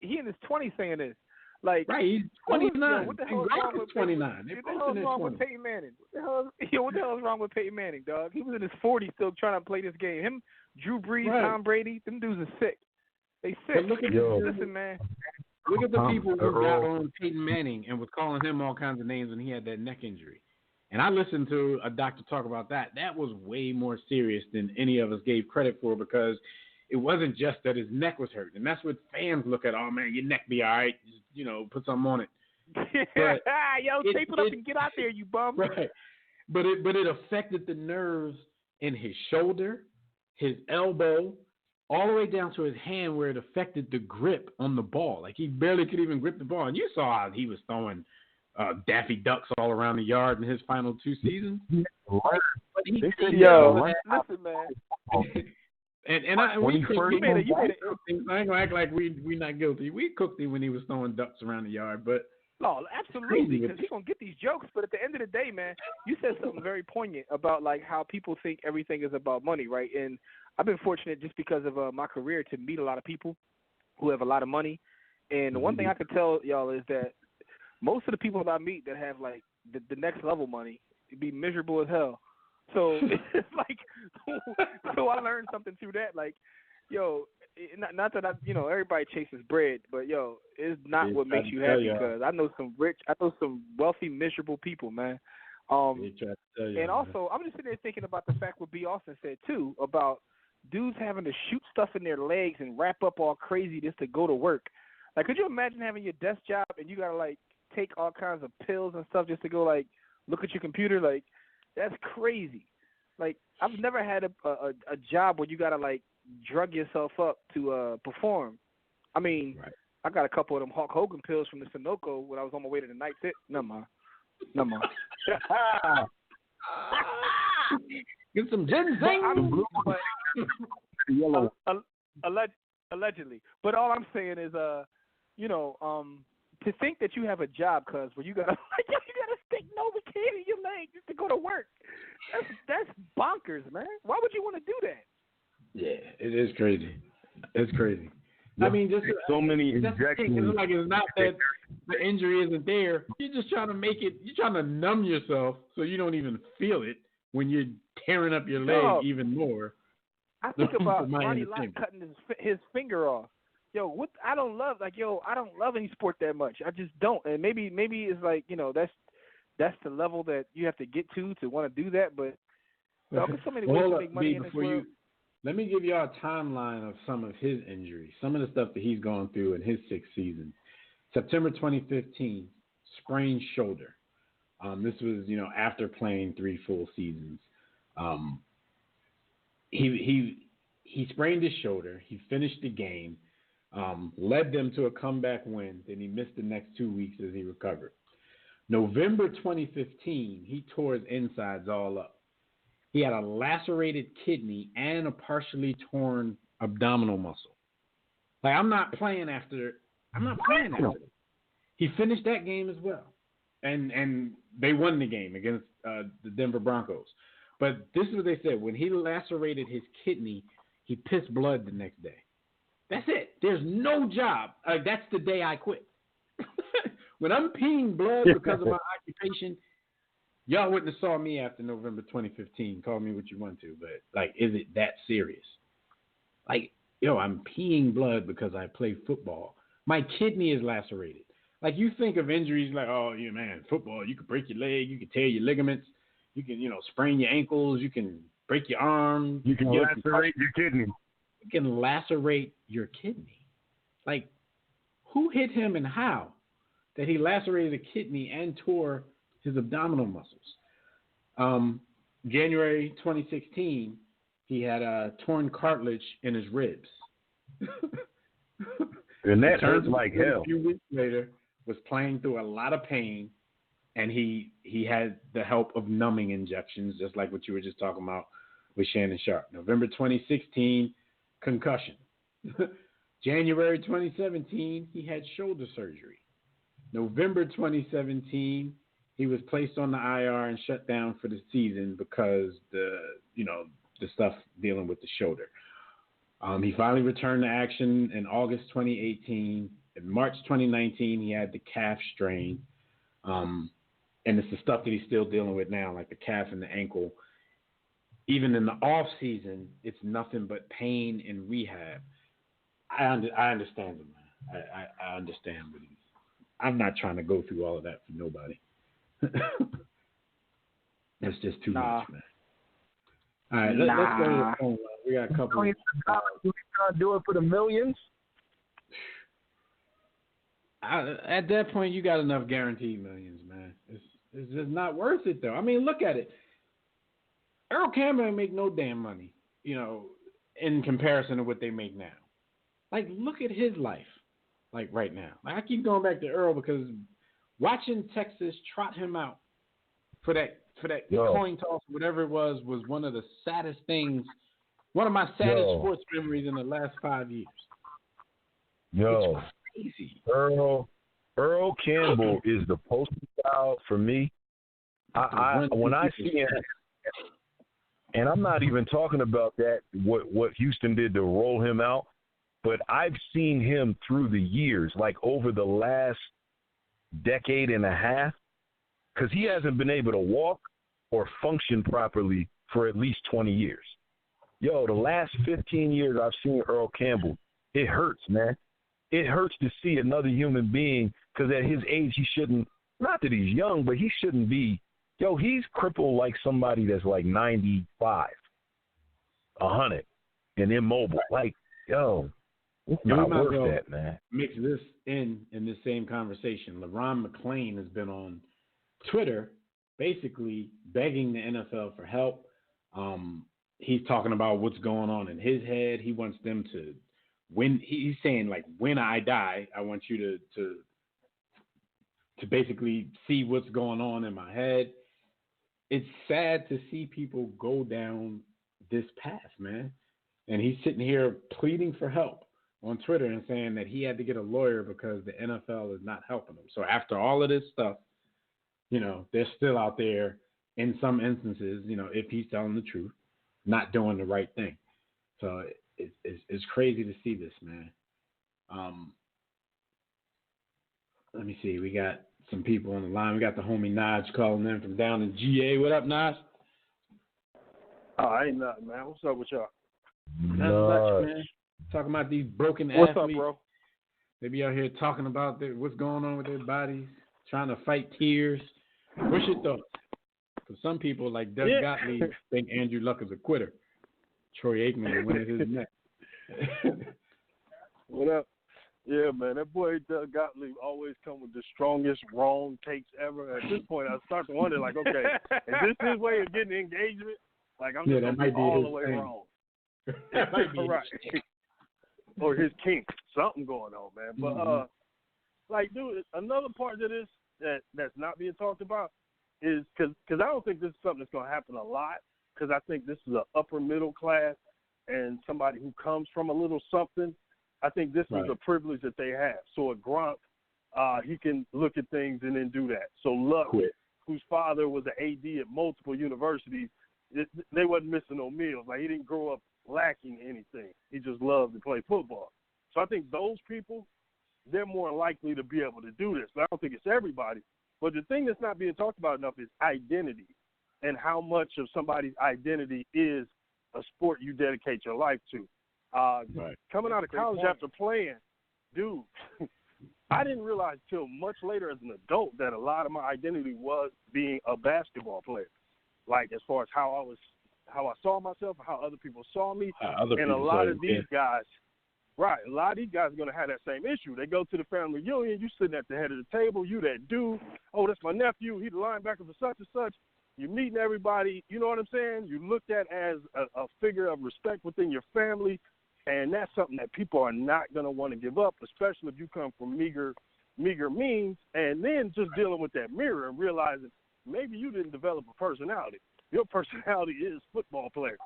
He in his 20s saying this. Like, right, he's 29. What the hell is wrong with 29. What the hell is wrong with Peyton Manning? What the hell is wrong with Peyton Manning, dog? He was in his 40s still trying to play this game. Him, Drew Brees, Tom Brady, them dudes are sick. They sick. But listen, man. Look at the people who got on Peyton Manning and was calling him all kinds of names when he had that neck injury. And I listened to a doctor talk about that. That was way more serious than any of us gave credit for, because it wasn't just that his neck was hurt. And that's what fans look at. Oh, man, your neck be all right. Just, put something on it. Tape it up and get out there, you bum. Right. But it affected the nerves in his shoulder, his elbow, all the way down to his hand, where it affected the grip on the ball. Like, he barely could even grip the ball. And you saw how he was throwing Daffy Ducks all around the yard in his final 2 seasons. Listen, man. We ain't gonna act like we not guilty. We cooked him when he was throwing ducks around the yard, but no, absolutely, because he's gonna get these jokes. But at the end of the day, man, you said something very poignant about like how people think everything is about money, right? And I've been fortunate just because of my career to meet a lot of people who have a lot of money. And the one thing I can tell y'all is that most of the people that I meet that have like the next level money, it'd be miserable as hell. So it's like, so I learned something through that. Like, not that everybody chases bread, but it's not what makes you happy. Because I know some wealthy, miserable people, man. And also, I'm just sitting there thinking about the fact what B. Austin said too about dudes having to shoot stuff in their legs and wrap up all crazy just to go to work. Like, could you imagine having your desk job and you gotta like take all kinds of pills and stuff just to go like look at your computer? Like, that's crazy. Like, I've never had a job where you gotta like drug yourself up to perform. I mean, I got a couple of them Hulk Hogan pills from the Sunoco when I was on my way to the night fit. Never mind. Get some ginseng. Allegedly. But all I'm saying is, to think that you have a job, cuz where you gotta stick Novocaine in your leg just to go to work. That's bonkers, man. Why would you want to do that? Yeah, it is crazy. It's crazy. I mean, just so many injections. It's like it's not that the injury isn't there. You're just trying to make it. You're trying to numb yourself so you don't even feel it when you're tearing up your leg even more. I think about Ronnie Lott cutting his finger off. I don't love any sport that much. I just don't. And maybe it's like, that's the level that you have to get to want to do that. But there's so many ways to make money in this world. Let me give y'all a timeline of some of his injuries, some of the stuff that he's gone through in his 6th season. September 2015, sprained shoulder. This was, after playing 3 full seasons. He sprained his shoulder. He finished the game, led them to a comeback win. Then he missed the next 2 weeks as he recovered. November 2015, he tore his insides all up. He had a lacerated kidney and a partially torn abdominal muscle. Like, I'm not playing after that. He finished that game as well. And they won the game against the Denver Broncos. But this is what they said. When he lacerated his kidney, he pissed blood the next day. That's it. There's no job. That's the day I quit. When I'm peeing blood because of my occupation, y'all wouldn't have saw me after November 2015. Call me what you want to, but, like, is it that serious? Like, I'm peeing blood because I play football. My kidney is lacerated. Like, you think of injuries like, oh, yeah, man, football, you could break your leg, you could tear your ligaments, you can, sprain your ankles, you can break your arm. You can lacerate your kidney. You can lacerate your kidney. Like, who hit him and how that he lacerated a kidney and tore his abdominal muscles? January 2016, he had a torn cartilage in his ribs. And that hurts like hell. A few weeks later, was playing through a lot of pain, and he had the help of numbing injections, just like what you were just talking about with Shannon Sharpe. November 2016, concussion. January 2017, he had shoulder surgery. November 2017, he was placed on the IR and shut down for the season because the stuff dealing with the shoulder. He finally returned to action in August 2018. In March 2019, he had the calf strain. And it's the stuff that he's still dealing with now, like the calf and the ankle. Even in the off season, it's nothing but pain and rehab. I understand him, man. I understand what he's. I'm not trying to go through all of that for nobody. That's just too much, man. All right, let's go to the phone line. We got a couple. You trying to do it for the millions? At that point, you got enough guaranteed millions, man. It's just not worth it, though. I mean, look at it. Earl Campbell ain't make no damn money, in comparison to what they make now. Like, look at his life, like right now. Like, I keep going back to Earl because watching Texas trot him out for that coin toss, whatever it was one of the saddest things, one of my saddest sports memories in the last 5 years. Yo, it's crazy. Earl Campbell is the poster child for me. When I see him, and I'm not even talking about that, what Houston did to roll him out, but I've seen him through the years, like over the last decade and a half, because he hasn't been able to walk or function properly for at least 20 years. Yo, the last 15 years I've seen Earl Campbell, it hurts, man. It hurts to see another human being, because at his age he shouldn't, not that he's young, but he shouldn't be, he's crippled like somebody that's like 95, 100, and immobile. Like, it's not worth that, man. Mix this in this same conversation. LeRon McClain has been on Twitter basically begging the NFL for help. He's talking about what's going on in his head. He wants them to win. He's saying, like, when I die, I want you to basically see what's going on in my head. It's sad to see people go down this path, man. And he's sitting here pleading for help on Twitter and saying that he had to get a lawyer because the NFL is not helping him. So after all of this stuff, they're still out there in some instances, if he's telling the truth, not doing the right thing. So it's crazy to see this, man. Let me see. We got some people on the line. We got the homie Naj calling in from down in GA. What up, Naj? Oh, ain't nothing, man. What's up with y'all? Nothing much, man. Talking about these broken What's athletes. up, bro? They be out here talking about what's going on with their bodies, trying to fight tears. What's your thoughts? For some people, like Doug Gottlieb, think Andrew Luck is a quitter. Troy Aikman winning his neck. What up? Yeah, man, that boy Doug Gottlieb always come with the strongest wrong takes ever. At this point, I start to wonder, like, okay, is this his way of getting engagement? Like, I'm just going to be all the way wrong. That might be right. Or his kink. Something going on, man. But, like, dude, another part of this that's not being talked about is because I don't think this is something that's going to happen a lot, because I think this is an upper middle class and somebody who comes from a little something. I think this is a privilege that they have. So a Gronk, he can look at things and then do that. So Luck, whose father was an AD at multiple universities, they wasn't missing no meals. Like, he didn't grow up lacking anything. He just loved to play football. So I think those people, they're more likely to be able to do this. But I don't think it's everybody. But the thing that's not being talked about enough is identity, and how much of somebody's identity is a sport you dedicate your life to. Coming out of college after playing, dude, I didn't realize till much later as an adult that a lot of my identity was being a basketball player. Like, as far as how I saw myself, how other people saw me, and a lot of these guys, a lot of these guys are going to have that same issue. They go to the family reunion, you sitting at the head of the table, you that dude, oh, that's my nephew, he's the linebacker for such and such. You're meeting everybody, you know what I'm saying? You're looked at as a figure of respect within your family, and that's something that people are not going to want to give up, especially if you come from meager meager means, and then just dealing with that mirror and realizing maybe you didn't develop a personality. Your personality is football player,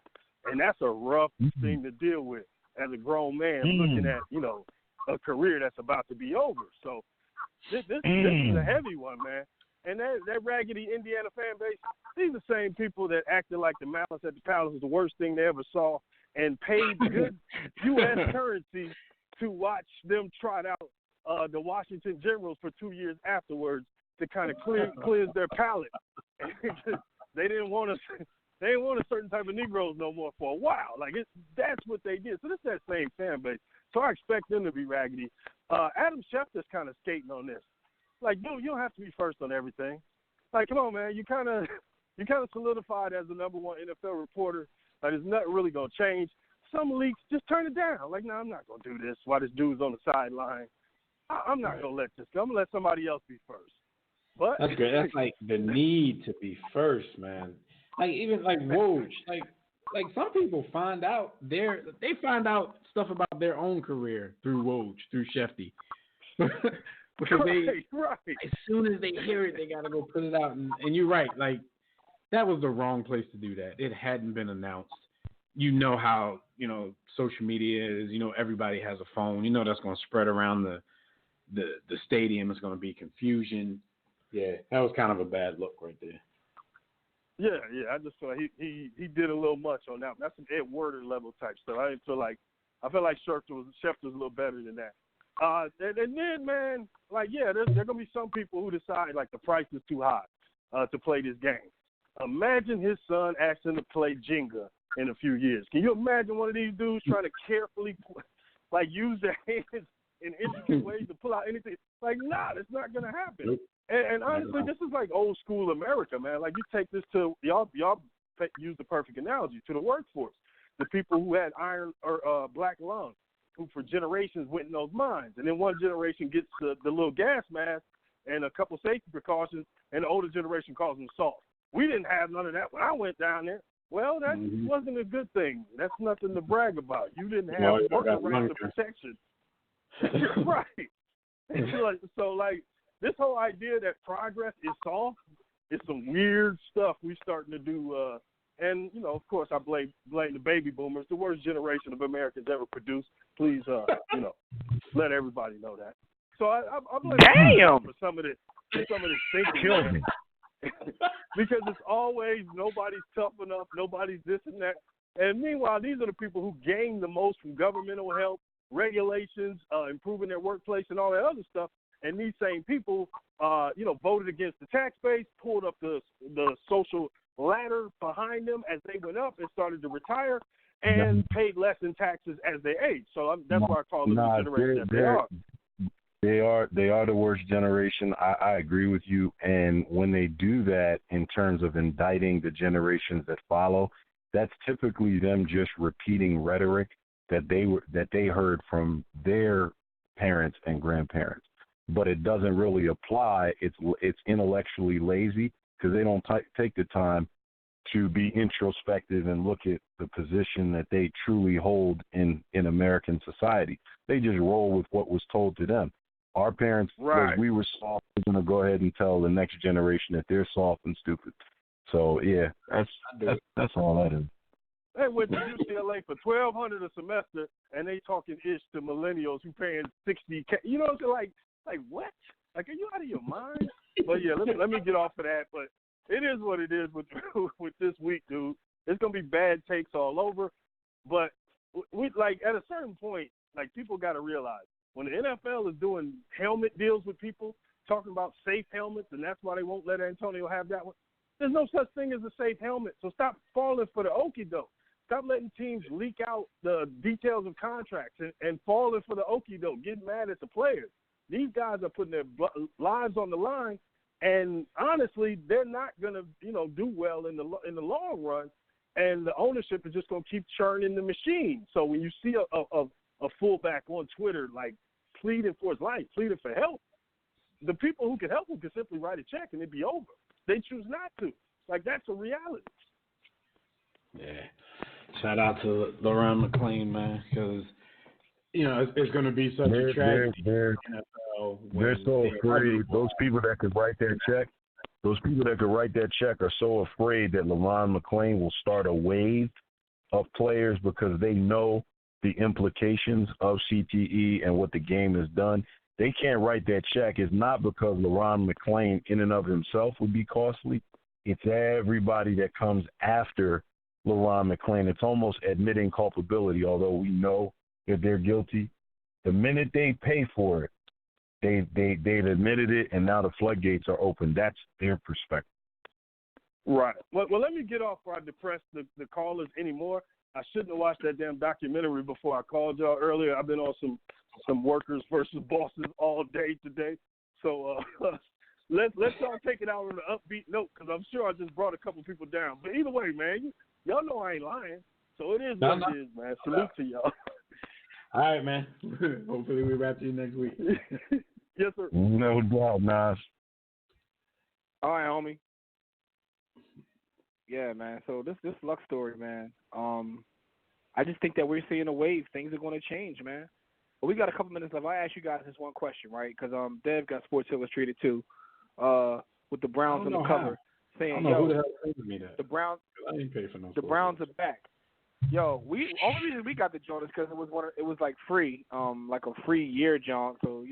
and that's a rough thing to deal with as a grown man looking at, a career that's about to be over. So this is a heavy one, man. And that raggedy Indiana fan base, these are the same people that acted like the Malice at the Palace was the worst thing they ever saw and paid good U.S. currency to watch them trot out the Washington Generals for 2 years afterwards to kind of cleanse their palate. They didn't want a certain type of Negroes no more for a while. Like, that's what they did. So this is that same fan base. So I expect them to be raggedy. Adam Schefter's kind of skating on this. Like, dude, you don't have to be first on everything. Like, come on, man. You kind of solidified as the number one NFL reporter. Like, there's nothing really going to change. Some leaks, just turn it down. Like, no, I'm not going to do this while this dude's on the sideline. I'm not going to let this go. I'm going to let somebody else be first. But that's great. That's like the need to be first, man. Like, even like Woj. Like some people find out stuff about their own career through Woj, through Shefty. Because as soon as they hear it, they got to go put it out. And you're right. Like, that was the wrong place to do that. It hadn't been announced. You know how, social media is. Everybody has a phone. That's going to spread around the stadium. It's going to be confusion. Yeah, that was kind of a bad look right there. Yeah. I just feel like he did a little much on that. That's some Ed Werder level type stuff. I feel like Schefter was a little better than that. And then, man, like, yeah, there going to be some people who decide, like, the price is too high to play this game. Imagine his son asking to play Jenga in a few years. Can you imagine one of these dudes trying to carefully, like, use their hands in intricate ways to pull out anything? Like, nah, it's not going to happen. And honestly, this is like old school America, man. Like, you take this to, y'all use the perfect analogy, to the workforce. The people who had iron or black lungs, who for generations went in those mines. And then one generation gets the little gas mask and a couple safety precautions, and the older generation calls them soft. We didn't have none of that when I went down there. Well, that wasn't a good thing. That's nothing to brag about. You didn't have workarounds of protection. Right. So, like, this whole idea that progress is soft is some weird stuff we starting to do. And, of course, I blame the baby boomers, the worst generation of Americans ever produced. Please, let everybody know that. So I blame them for some of this thinking. Because it's always nobody's tough enough, nobody's this and that. And meanwhile, these are the people who gain the most from governmental help, regulations, improving their workplace and all that other stuff. And these same people, voted against the tax base, pulled up the social ladder behind them as they went up and started to retire, and paid less in taxes as they aged. So that's why I call them the generation that they are. They are the worst generation. I agree with you. And when they do that in terms of indicting the generations that follow, that's typically them just repeating rhetoric that they heard from their parents and grandparents. But it doesn't really apply. It's intellectually lazy because they don't take the time to be introspective and look at the position that they truly hold in American society. They just roll with what was told to them. Our parents, because we were soft, we're going to go ahead and tell the next generation that they're soft and stupid. So, yeah, that's all that is. They went to UCLA for $1,200 a semester, and they talking ish to millennials who paying $60K. You know, so like what? Like, are you out of your mind? But yeah, let me get off of that. But it is what it is with this week, dude. It's gonna be bad takes all over. But we like at a certain point, like people got to realize when the NFL is doing helmet deals with people, talking about safe helmets, and that's why they won't let Antonio have that one. There's no such thing as a safe helmet. So stop falling for the okie doke. Stop letting teams leak out the details of contracts and falling for the okie doke, getting mad at the players. These guys are putting their lives on the line, and honestly, they're not going to, do well in the long run. And the ownership is just going to keep churning the machine. So when you see a fullback on Twitter like pleading for his life, pleading for help, the people who can help him can simply write a check and it'd be over. They choose not to. Like, that's a reality. Yeah. Shout out to Lauren McLean, man, because it's going to be such a tragedy. They're so afraid. Those people that could write that check, are so afraid that LeRon McClain will start a wave of players because they know the implications of CTE and what the game has done. They can't write that check. It's not because LeRon McClain in and of himself would be costly. It's everybody that comes after LeRon McClain. It's almost admitting culpability, although we know that they're guilty. The minute they pay for it, they've admitted it, and now the floodgates are open. That's their perspective. Right. Well, let me get off before I depress the callers anymore. I shouldn't have watched that damn documentary before I called y'all earlier. I've been on some workers versus bosses all day today. So let's y'all take it out on an upbeat note because I'm sure I just brought a couple people down. But either way, man, y'all know I ain't lying. So it is what it is, man. Salute to y'all. All right, man. Hopefully we wrap you next week. Yes, sir. No doubt, Nas. All right, homie. Yeah, man. So this luck story, man. I just think that we're seeing a wave. Things are going to change, man. But we got a couple minutes left. I ask you guys this one question, right? Because Dev got Sports Illustrated too, with the Browns on the cover, saying, "Yo, who the hell paid me that? The Browns, I didn't pay for no. The Browns are back." Yo, only reason we got the joint is because it was like free, like a free year jaunt. So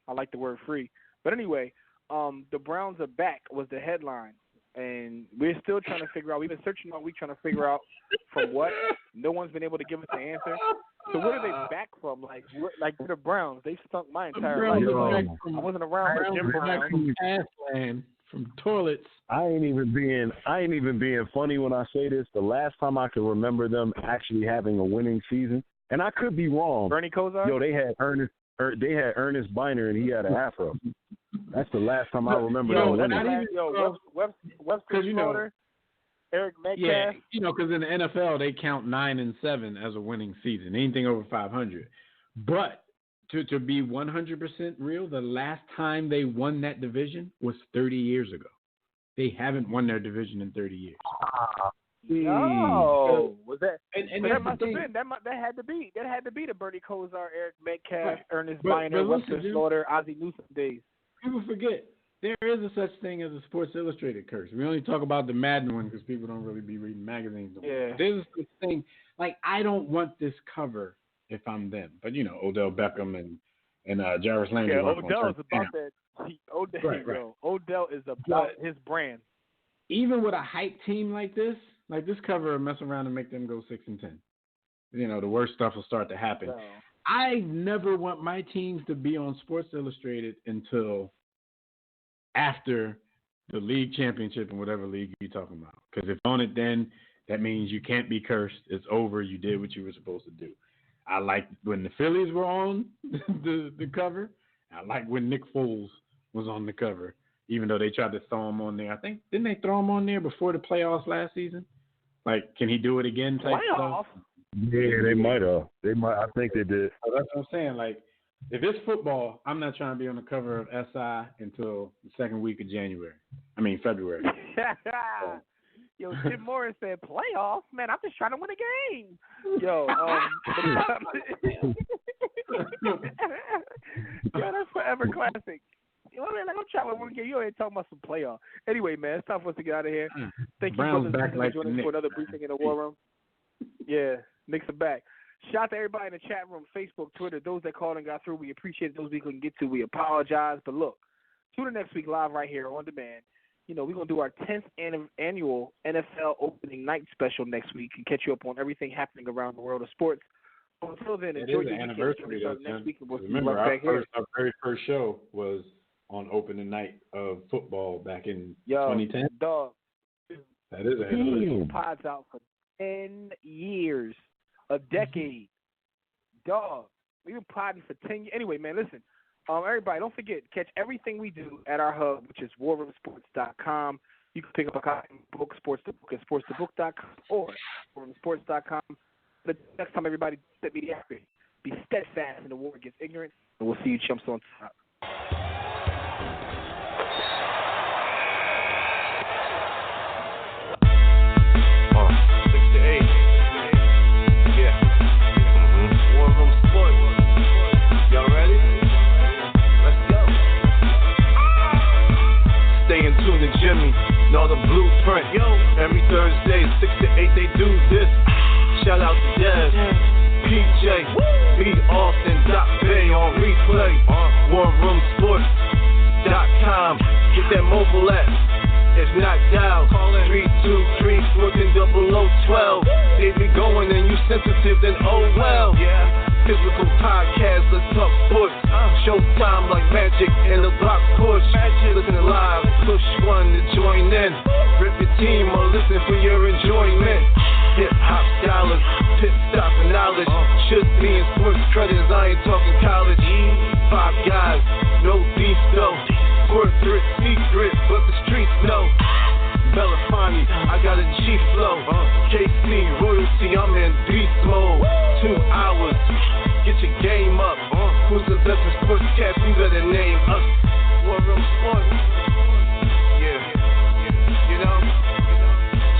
I like the word free. But anyway, the Browns are back was the headline. And we're still trying to figure out. We've been searching all week trying to figure out from what. No one's been able to give us the answer. So what are they back from? Like the Browns, they stunk my entire life. I wasn't around for Jim Brown. From toilets. I ain't even being funny when I say this. The last time I can remember them actually having a winning season, and I could be wrong. Bernie Kosar. They had Ernest Biner, and he had an afro. That's the last time I remember them winning. Webster Slaughter, Eric Metcalf. Yeah, because in the NFL they count 9-7 as a winning season. Anything over 500. But to be 100% real, the last time they won that division was 30 years ago. They haven't won their division in 30 years. No, was that? And that must have been that had to be the Bernie Kosar, Eric Metcalf, Ernest Biner, Webster Slaughter, Ozzie Newsome days. People forget there is a such thing as a Sports Illustrated curse. We only talk about the Madden one because people don't really be reading magazines. Yeah. There's this thing like I don't want this cover if I'm them, but Odell Beckham and Jarvis Landry. Yeah, Odell is about that. Odell is about his brand. Even with a hype team like this cover will mess around and make them go 6-10. The worst stuff will start to happen. No. I never want my teams to be on Sports Illustrated until after the league championship and whatever league you're talking about. Because if on it then, that means you can't be cursed. It's over. You did what you were supposed to do. I like when the Phillies were on the cover. I like when Nick Foles was on the cover, even though they tried to throw him on there. I think, didn't they throw him on there before the playoffs last season? Like, can he do it again type stuff? Yeah, they might have. I think they did. So that's what I'm saying. Like, if it's football, I'm not trying to be on the cover of SI until the second week of February. Yo, Jim Morris said playoffs. Man, I'm just trying to win a game. Yo, that's forever classic. I'm trying to win a game. You ain't talking about some playoffs. Anyway, man, it's time for us to get out of here. Thank you for joining us for another briefing in the War Room. Yeah, Knicks are back. Shout out to everybody in the chat room, Facebook, Twitter, those that called and got through. We appreciate it. Those we couldn't get to, we apologize. But look, tune in next week live right here on demand. We're going to do our 10th annual NFL opening night special next week and catch you up on everything happening around the world of sports. Until then, enjoy your anniversary. Next week. We'll remember, our very first show was on opening night of football back in 2010. Dog. That is an anniversary. Pods out for 10 years. A decade. Dog. We've been podding for 10 years. Anyway, man, listen. Everybody, don't forget, catch everything we do at our hub, which is warroomsports.com. You can pick up a copy of the book, Sports to Book, at sportstobook.com or warroomsports.com. The next time, everybody, mediocrity. Be steadfast in the war against ignorance, and we'll see you chumps on top. War Room Sports. know the blueprint. Every Thursday, 6 to 8, they do this. Shout out to Dev, PJ, B. Austin, Bay on replay. WarRoomSports.com. Get that mobile app. If not, dial 323-140012. They be going and you sensitive, then oh well. Physical podcast, let's talk sports. Showtime like magic in the block push. Listen live, push one to join in. Rip your team or listen for your enjoyment. Hip hop scholars, pit stop and knowledge. Should be in sports credits, I ain't talking college. 5 guys, no beef though. Corporate secret, but the streets know. Belafonte, I got a G flow. KC royalty, I'm in beast mode. 2 hours, get your game up. Who's the best in sportscast? You better name us. War Room Sports. Yeah, you know,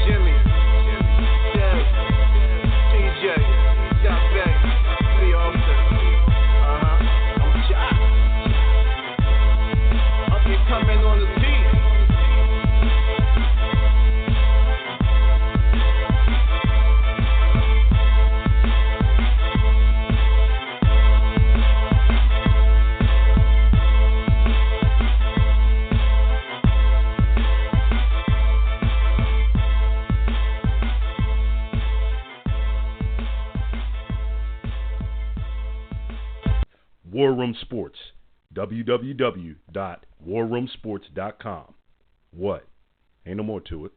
Jimmy, Dev, PJ, Stop Back, B. Austin. I'm Jock. Up and coming on the beat. War Room Sports, www.warroomsports.com. What? Ain't no more to it.